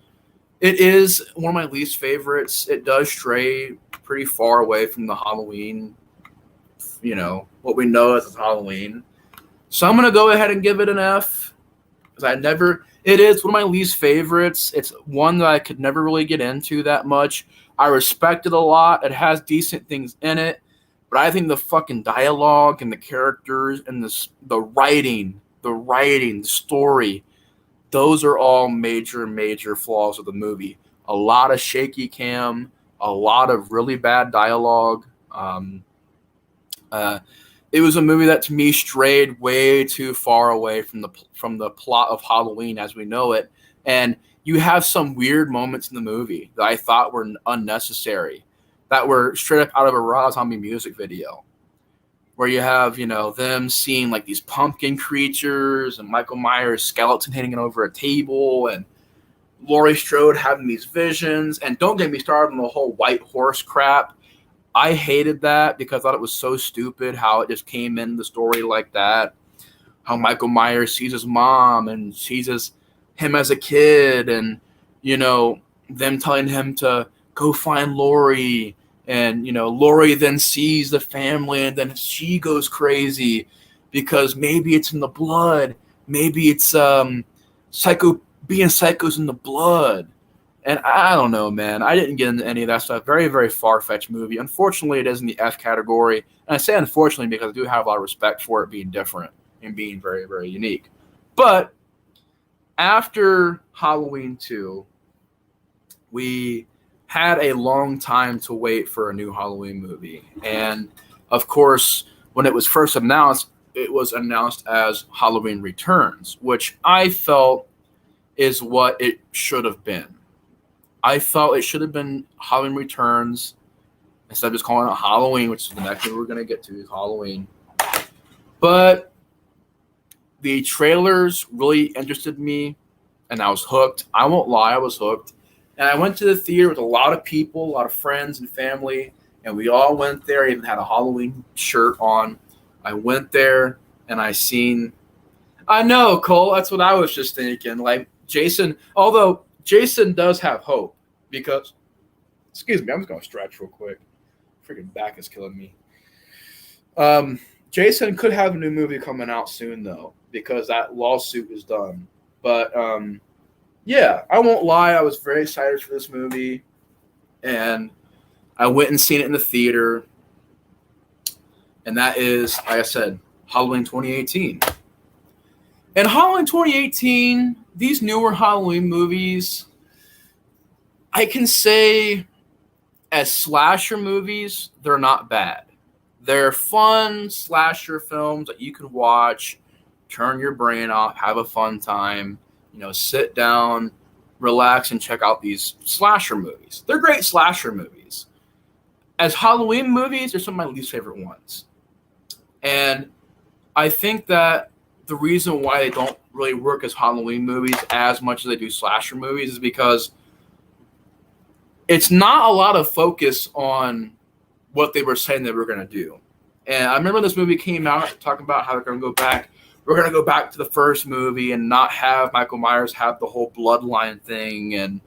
It is one of my least favorites. It does stray pretty far away from the Halloween, what we know as Halloween. So I'm going to go ahead and give it an F. Because it is one of my least favorites. It's one that I could never really get into that much. I respect it a lot. It has decent things in it. But I think the fucking dialogue and the characters and the writing, the story, those are all major, major flaws of the movie. A lot of shaky cam, a lot of really bad dialogue. It was a movie that to me strayed way too far away from the plot of Halloween as we know it. And you have some weird moments in the movie that I thought were unnecessary, that were straight up out of a Rob Zombie music video, where you have, them seeing like these pumpkin creatures and Michael Myers' skeleton hanging over a table and Laurie Strode having these visions. And don't get me started on the whole white horse crap. I hated that because I thought it was so stupid how it just came in the story like that. How Michael Myers sees his mom and sees him as a kid, and, them telling him to go find Laurie. And, Laurie then sees the family, and then she goes crazy because maybe it's in the blood. Maybe it's being psychos in the blood. And I don't know, man. I didn't get into any of that stuff. Very, very far-fetched movie. Unfortunately, it is in the F category. And I say unfortunately because I do have a lot of respect for it being different and being very, very unique. But after Halloween 2, we had a long time to wait for a new Halloween movie. And, of course, when it was first announced, it was announced as Halloween Returns, which I felt is what it should have been. I felt it should have been Halloween Returns instead of just calling it Halloween, which is the next movie we're going to get to, is Halloween. But the trailers really interested me, and I was hooked. I won't lie, I was hooked. And I went to the theater with a lot of people, a lot of friends and family, and we all went there. I even had a Halloween shirt on. I went there, and I know, Cole, that's what I was just thinking. Like, Jason, although Jason does have hope because, excuse me, I'm just going to stretch real quick. Freaking back is killing me. Jason could have a new movie coming out soon, though, because that lawsuit is done. But, yeah, I won't lie. I was very excited for this movie, and I went and seen it in the theater, and that is, like I said, Halloween 2018. And Halloween 2018, these newer Halloween movies, I can say as slasher movies, they're not bad. They're fun slasher films that you can watch, turn your brain off, have a fun time, sit down, relax, and check out these slasher movies. They're great slasher movies. As Halloween movies, they're some of my least favorite ones. And I think that the reason why they don't really work as Halloween movies as much as they do slasher movies is because it's not a lot of focus on what they were saying they were going to do. And I remember this movie came out talking about how they're going to go back. We're going to go back to the first movie and not have Michael Myers have the whole bloodline thing. And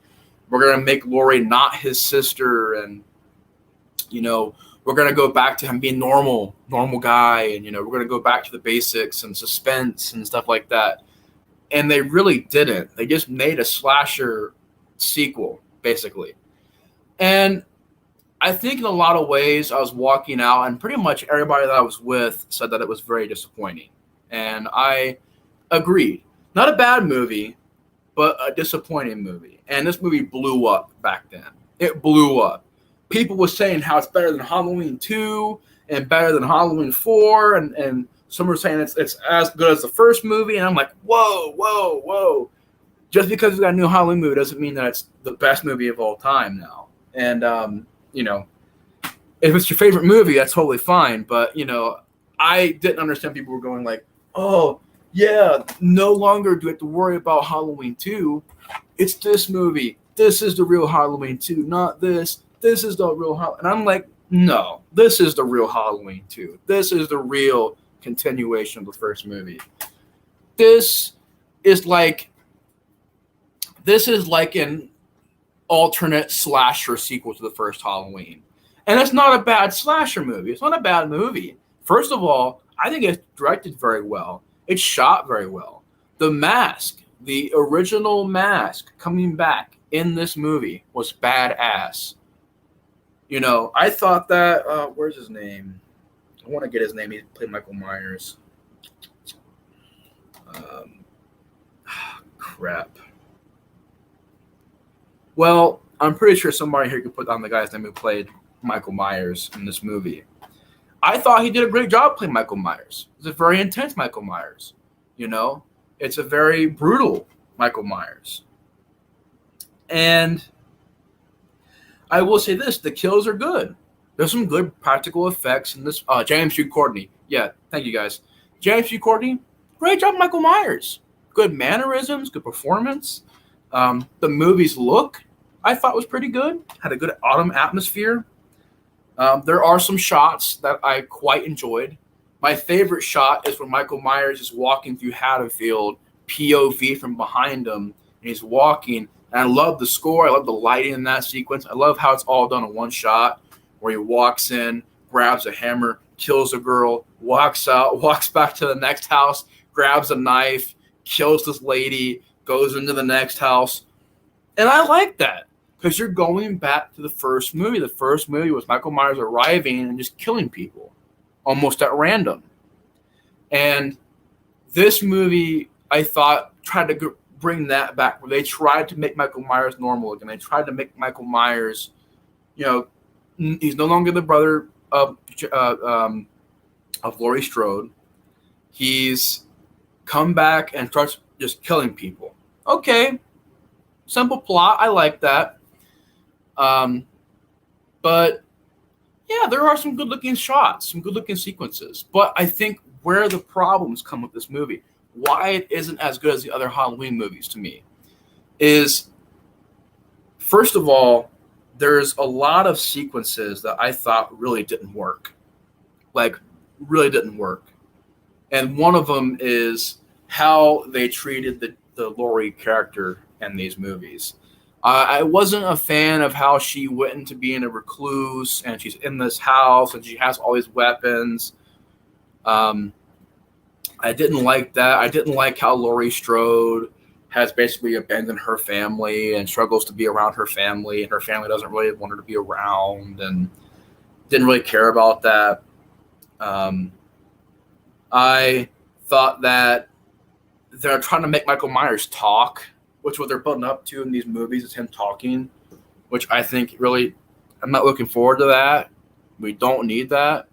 we're going to make Laurie not his sister. And, we're going to go back to him being normal guy. And, we're going to go back to the basics and suspense and stuff like that. And they really didn't. They just made a slasher sequel, basically. And I think in a lot of ways I was walking out, and pretty much everybody that I was with said that it was very disappointing. And I agreed. Not a bad movie, but a disappointing movie. And this movie blew up back then. It blew up. People were saying how it's better than Halloween 2 and better than Halloween 4. And some were saying it's as good as the first movie. And I'm like, whoa, whoa, whoa. Just because we got a new Halloween movie doesn't mean that it's the best movie of all time now. And, you know, if it's your favorite movie, that's totally fine. But, you know, I didn't understand people were going like, oh, yeah, no longer do we have to worry about Halloween 2. It's this movie. This is the real Halloween 2, not this. This is the real Halloween. And I'm like, no, this is the real Halloween 2. This is the real continuation of the first movie. This is like an alternate slasher sequel to the first Halloween. And it's not a bad slasher movie. It's not a bad movie. First of all, I think it's directed very well. It's shot very well. The mask, the original mask coming back in this movie was badass. You know, I thought that, where's his name? I want to get his name. He played Michael Myers. Crap. Well, I'm pretty sure somebody here could put down the guy's name who played Michael Myers in this movie. I thought he did a great job playing Michael Myers. It's a very intense Michael Myers. You know, it's a very brutal Michael Myers. And I will say this, the kills are good. There's some good practical effects in this. James Hugh Courtney. Yeah, thank you guys. James Hugh Courtney, great job Michael Myers. Good mannerisms, good performance. The movie's look, I thought was pretty good. Had a good autumn atmosphere. There are some shots that I quite enjoyed. My favorite shot is when Michael Myers is walking through Haddonfield, POV from behind him, and he's walking. And I love the score. I love the lighting in that sequence. I love how it's all done in one shot, where he walks in, grabs a hammer, kills a girl, walks out, walks back to the next house, grabs a knife, kills this lady, goes into the next house. And I like that. Because you're going back to the first movie. The first movie was Michael Myers arriving and just killing people almost at random. And this movie, I thought, tried to bring that back, where they tried to make Michael Myers normal again. They tried to make Michael Myers, you know, he's no longer the brother of Laurie Strode. He's come back and starts just killing people. Okay, simple plot. I like that. But yeah, there are some good-looking shots, some good-looking sequences. But I think where the problems come with this movie, why it isn't as good as the other Halloween movies to me, is, first of all, there's a lot of sequences that I thought really didn't work. Like, really didn't work. And one of them is how they treated the Laurie character in these movies. I wasn't a fan of how she went into being a recluse, and she's in this house, and she has all these weapons. I didn't like that. I didn't like how Laurie Strode has basically abandoned her family and struggles to be around her family, and her family doesn't really want her to be around, and didn't really care about that. I thought that they're trying to make Michael Myers talk, which what they're putting up to in these movies is him talking, which I think really, I'm not looking forward to that. We don't need that.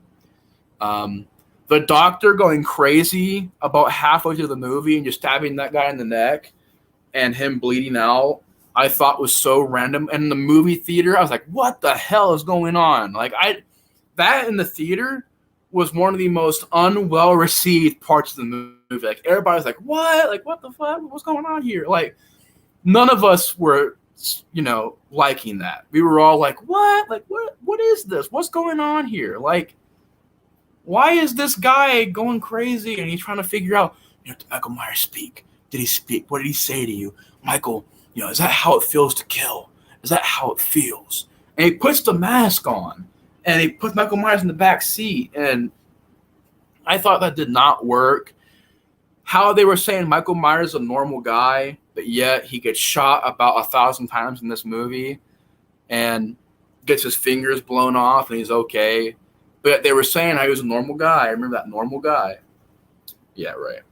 The doctor going crazy about halfway through the movie and just stabbing that guy in the neck and him bleeding out, I thought was so random. And in the movie theater, I was like, what the hell is going on? Like, that in the theater was one of the most unwell received parts of the movie. Like, everybody's like, what? Like, what the fuck? What's going on here? Like, none of us were, liking that. We were all like, what? Like, what is this? What's going on here? Like, why is this guy going crazy? And he's trying to figure out, did Michael Myers speak? Did he speak? What did he say to you? Michael, is that how it feels to kill? Is that how it feels? And he puts the mask on, and he puts Michael Myers in the back seat. And I thought that did not work. How they were saying Michael Myers is a normal guy, but yet he gets shot about 1,000 times in this movie. And gets his fingers blown off and he's okay. But they were saying how he was a normal guy. I remember that normal guy. Yeah, right.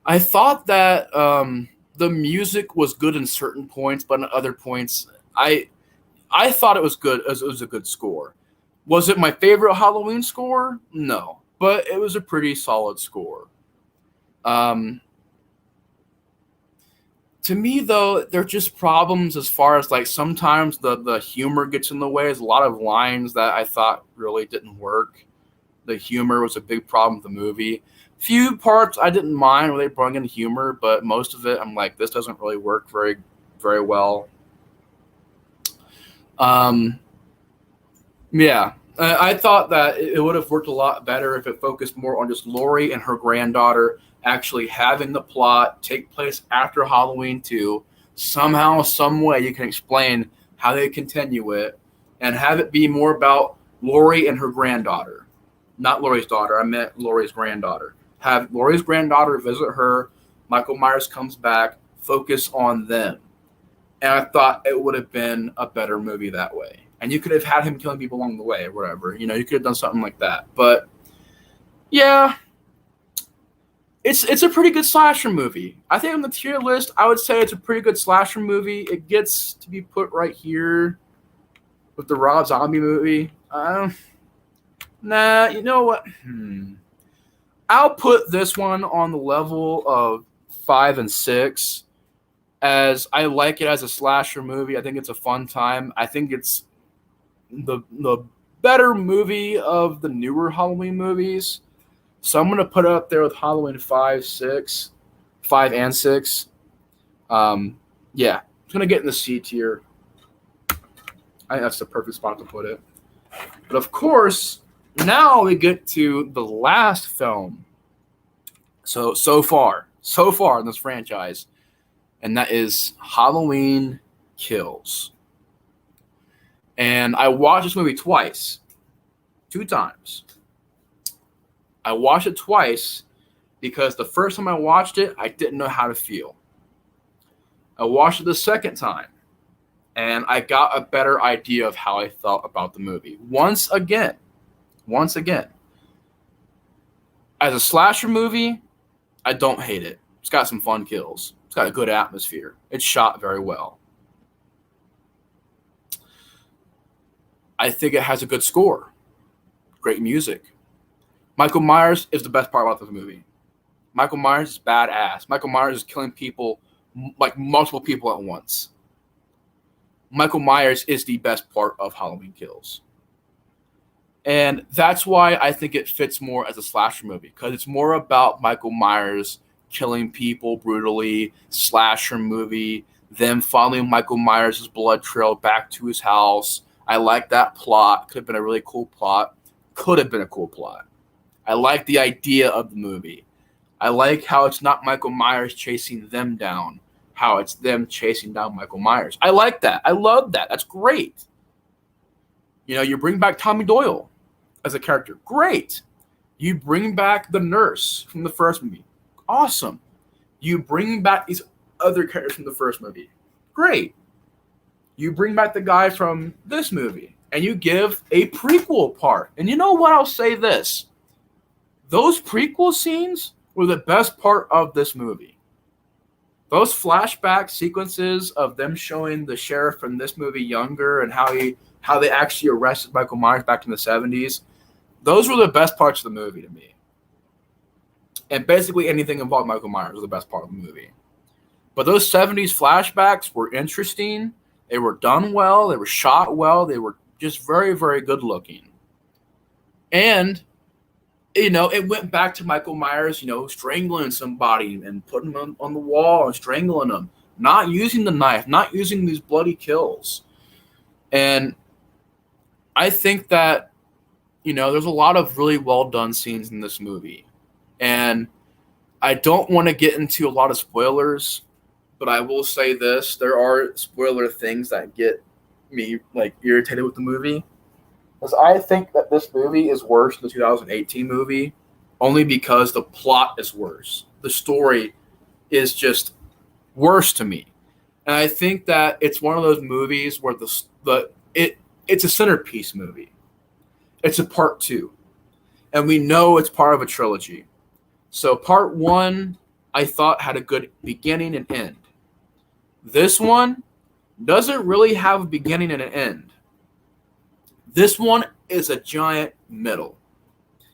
I thought that the music was good in certain points, but in other points, I thought it was good. It was a good score. Was it my favorite Halloween score? No, but it was a pretty solid score. To me, though, there are just problems as far as like sometimes the humor gets in the way. There's a lot of lines that I thought really didn't work. The humor was a big problem with the movie. Few parts I didn't mind where they brought in humor, but most of it I'm like, this doesn't really work very, very well. Yeah, I thought that it would have worked a lot better if it focused more on just Laurie and her granddaughter actually having the plot take place after Halloween 2. Somehow, some way you can explain how they continue it and have it be more about Laurie and her granddaughter. Not Laurie's daughter. I meant Laurie's granddaughter. Have Laurie's granddaughter visit her. Michael Myers comes back. Focus on them. And I thought it would have been a better movie that way. And you could have had him killing people along the way or whatever. You could have done something like that. But, yeah, it's a pretty good slasher movie. I think on the tier list, I would say it's a pretty good slasher movie. It gets to be put right here with the Rob Zombie movie. Nah, you know what? I'll put this one on the level of 5 and 6, as I like it as a slasher movie. I think it's a fun time. I think it's the better movie of the newer Halloween movies. So I'm going to put it up there with Halloween 5 and 6. Yeah, it's going to get in the C tier. I think that's the perfect spot to put it. But of course, now we get to the last film. So far in this franchise, and that is Halloween Kills. And I watched this movie twice, 2 times. I watched it twice because the first time I watched it, I didn't know how to feel. I watched it the second time, and I got a better idea of how I felt about the movie. Once again, as a slasher movie, I don't hate it. It's got some fun kills. It's got a good atmosphere. It's shot very well. I think it has a good score. Great music. Michael Myers is the best part about this movie. Michael Myers is badass. Michael Myers is killing people, like multiple people at once. Michael Myers is the best part of Halloween Kills. And that's why I think it fits more as a slasher movie, because it's more about Michael Myers killing people brutally, slasher movie, them following Michael Myers' blood trail back to his house. I like that plot. Could have been a really cool plot. Could have been a cool plot. I like the idea of the movie. I like how it's not Michael Myers chasing them down, how it's them chasing down Michael Myers. I like that. I love that. That's great. You bring back Tommy Doyle as a character. Great. You bring back the nurse from the first movie. Awesome. You bring back these other characters from the first movie. Great. You bring back the guy from this movie, and you give a prequel part. And you know what? I'll say this. Those prequel scenes were the best part of this movie. Those flashback sequences of them showing the sheriff from this movie younger and how they actually arrested Michael Myers back in the 70s, those were the best parts of the movie to me. And basically anything involving Michael Myers was the best part of the movie. But those 70s flashbacks were interesting. They were done well. They were shot well. They were just very, very good looking. And, it went back to Michael Myers, strangling somebody and putting them on the wall and strangling them. Not using the knife, not using these bloody kills. And I think that, there's a lot of really well done scenes in this movie. And I don't want to get into a lot of spoilers, but I will say this. There are spoiler things that get me, irritated with the movie. Because I think that this movie is worse than the 2018 movie, only because the plot is worse. The story is just worse to me. And I think that it's one of those movies where it's a centerpiece movie. It's a part two. And we know it's part of a trilogy. So part one, I thought had a good beginning and end. This one doesn't really have a beginning and an end. This one is a giant middle.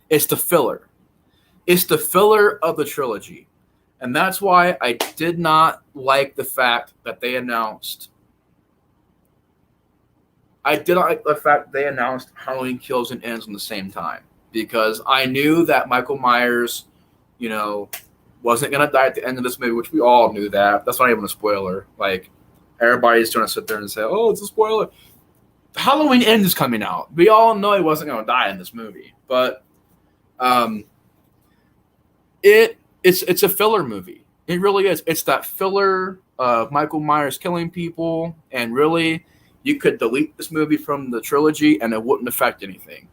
It's the filler. It's the filler of the trilogy. And that's why I did not like the fact that they announced. I did not like the fact they announced Halloween Kills and Ends on the same time. Because I knew that Michael Myers, wasn't going to die at the end of this movie, which we all knew that. That's not even a spoiler. Like, everybody's trying to sit there and say, oh, it's a spoiler. Halloween Ends is coming out. We all know he wasn't going to die in this movie. But it's a filler movie. It really is. It's that filler of Michael Myers killing people. And really, you could delete this movie from the trilogy and it wouldn't affect anything.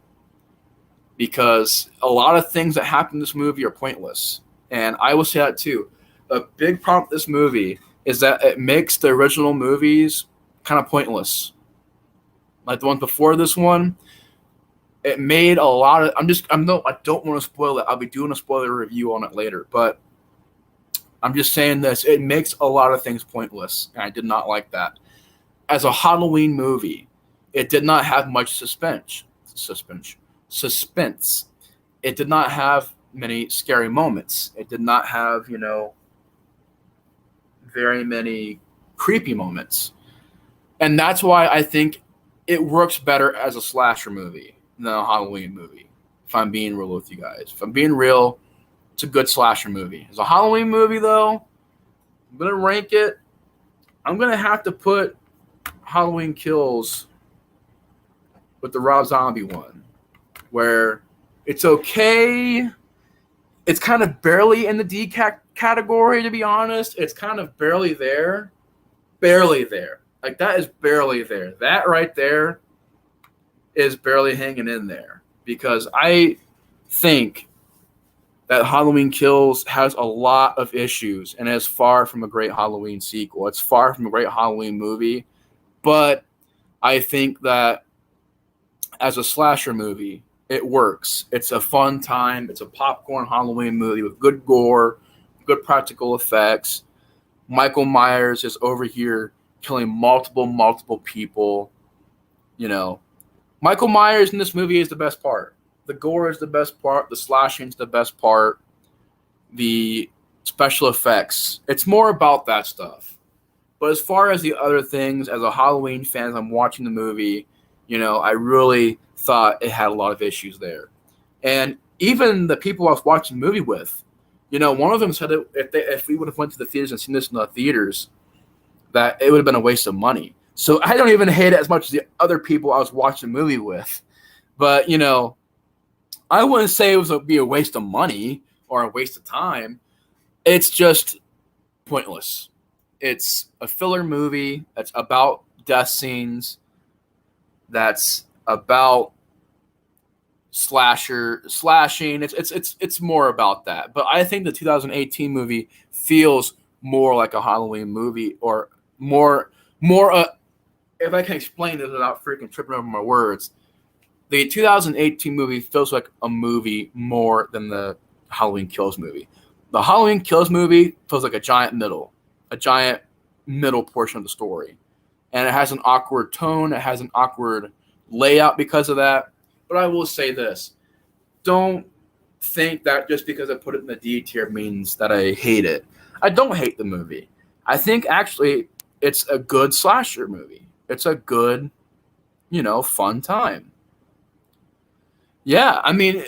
Because a lot of things that happen in this movie are pointless. And I will say that too. A big problem with this movie is that it makes the original movies kind of pointless. Like the ones before this one, it made a lot of. I don't want to spoil it. I'll be doing a spoiler review on it later, but I'm just saying this. It makes a lot of things pointless, and I did not like that. As a Halloween movie, it did not have much suspense. It did not have many scary moments. It did not have, very many creepy moments. And that's why I think it works better as a slasher movie than a Halloween movie, if I'm being real with you guys. If I'm being real, it's a good slasher movie. As a Halloween movie, though, I'm going to rank it. I'm going to have to put Halloween Kills with the Rob Zombie one, where it's okay. It's kind of barely in the D category, to be honest. It's kind of barely there. Barely there. Like, that is barely there. That right there is barely hanging in there. Because I think that Halloween Kills has a lot of issues and is far from a great Halloween sequel. It's far from a great Halloween movie. But I think that as a slasher movie, it works. It's a fun time. It's a popcorn Halloween movie with good gore, good practical effects. Michael Myers is over here killing multiple people. Michael Myers in this movie is the best part. The gore is the best part. The slashing is the best part. The special effects. It's more about that stuff. But as far as the other things, as a Halloween fan, as I'm watching the movie, I really thought it had a lot of issues there. And even the people I was watching the movie with, one of them said that if we would have went to the theaters and seen this in the theaters, that it would have been a waste of money. So I don't even hate it as much as the other people I was watching the movie with. But, I wouldn't say it would be a waste of money or a waste of time. It's just pointless. It's a filler movie that's about death scenes, that's about slashing. It's more about that. But I think the 2018 movie feels more like a Halloween movie, or more if I can explain it without freaking tripping over my words. The 2018 movie feels like a movie more than the Halloween Kills movie. The Halloween Kills movie feels like a giant middle portion of the story. And it has an awkward tone. It has an awkward layout because of that. But I will say this. Don't think that just because I put it in the D tier means that I hate it. I don't hate the movie. I think actually it's a good slasher movie. It's a good, fun time. Yeah, I mean,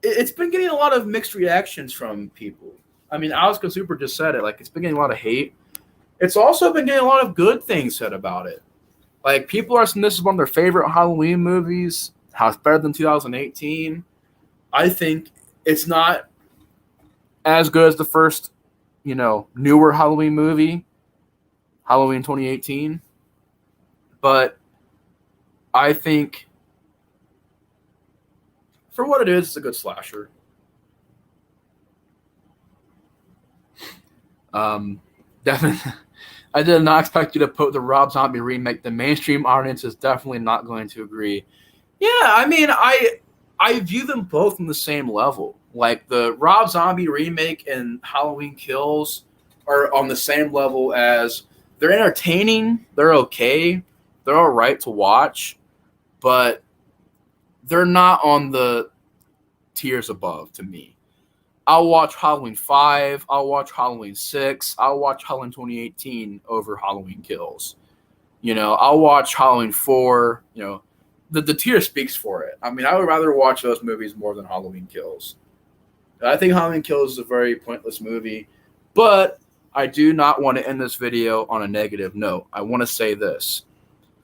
it's been getting a lot of mixed reactions from people. I mean, Alex Super just said it. Like, it's been getting a lot of hate. It's also been getting a lot of good things said about it. Like, people are saying this is one of their favorite Halloween movies, how it's better than 2018. I think it's not as good as the first, newer Halloween movie, Halloween 2018. But I think for what it is, it's a good slasher. Definitely. I did not expect you to put the Rob Zombie remake. The mainstream audience is definitely not going to agree. Yeah, I mean, I view them both on the same level. Like the Rob Zombie remake and Halloween Kills are on the same level as they're entertaining, they're okay, they're all right to watch, but they're not on the tiers above to me. I'll watch Halloween 5, I'll watch Halloween 6, I'll watch Halloween 2018 over Halloween Kills. I'll watch Halloween 4, the tier speaks for it. I mean, I would rather watch those movies more than Halloween Kills. I think Halloween Kills is a very pointless movie, but I do not want to end this video on a negative note. I want to say this.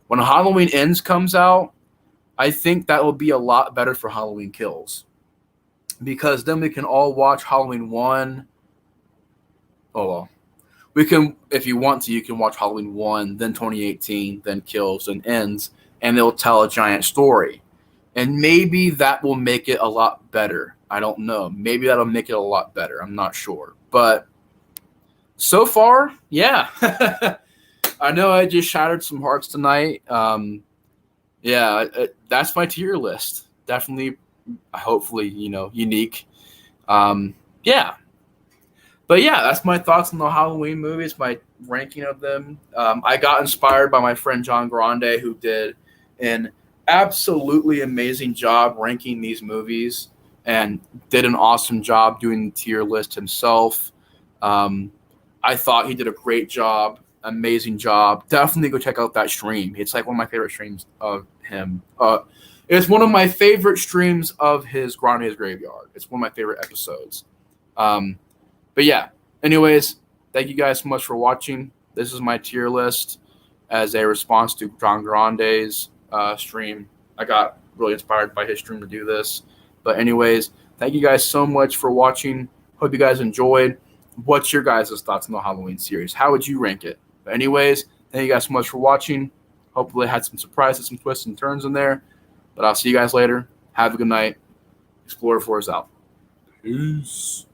When Halloween Ends comes out, I think that will be a lot better for Halloween Kills. Because then we can all watch Halloween 1. Oh, well. We can, if you want to, you can watch Halloween 1, then 2018, then Kills, and Ends, and they'll tell a giant story. And maybe that will make it a lot better. I don't know. Maybe that'll make it a lot better. I'm not sure. But so far, yeah. I know I just shattered some hearts tonight. That's my tier list. Definitely, hopefully, unique. Yeah. But yeah, that's my thoughts on the Halloween movies, my ranking of them. I got inspired by my friend John Grande, who did an absolutely amazing job ranking these movies and did an awesome job doing the tier list himself. I thought he did a great job, amazing job. Definitely go check out that stream. It's like one of my favorite streams of him. It's one of my favorite streams of his Grande's Graveyard. It's one of my favorite episodes. But yeah, anyways, thank you guys so much for watching. This is my tier list as a response to John Grande's stream. I got really inspired by his stream to do this. But anyways, thank you guys so much for watching. Hope you guys enjoyed. What's your guys' thoughts on the Halloween series? How would you rank it? But anyways, thank you guys so much for watching. Hopefully I had some surprises, some twists and turns in there. But I'll see you guys later. Have a good night. Explorer 4 is out. Peace.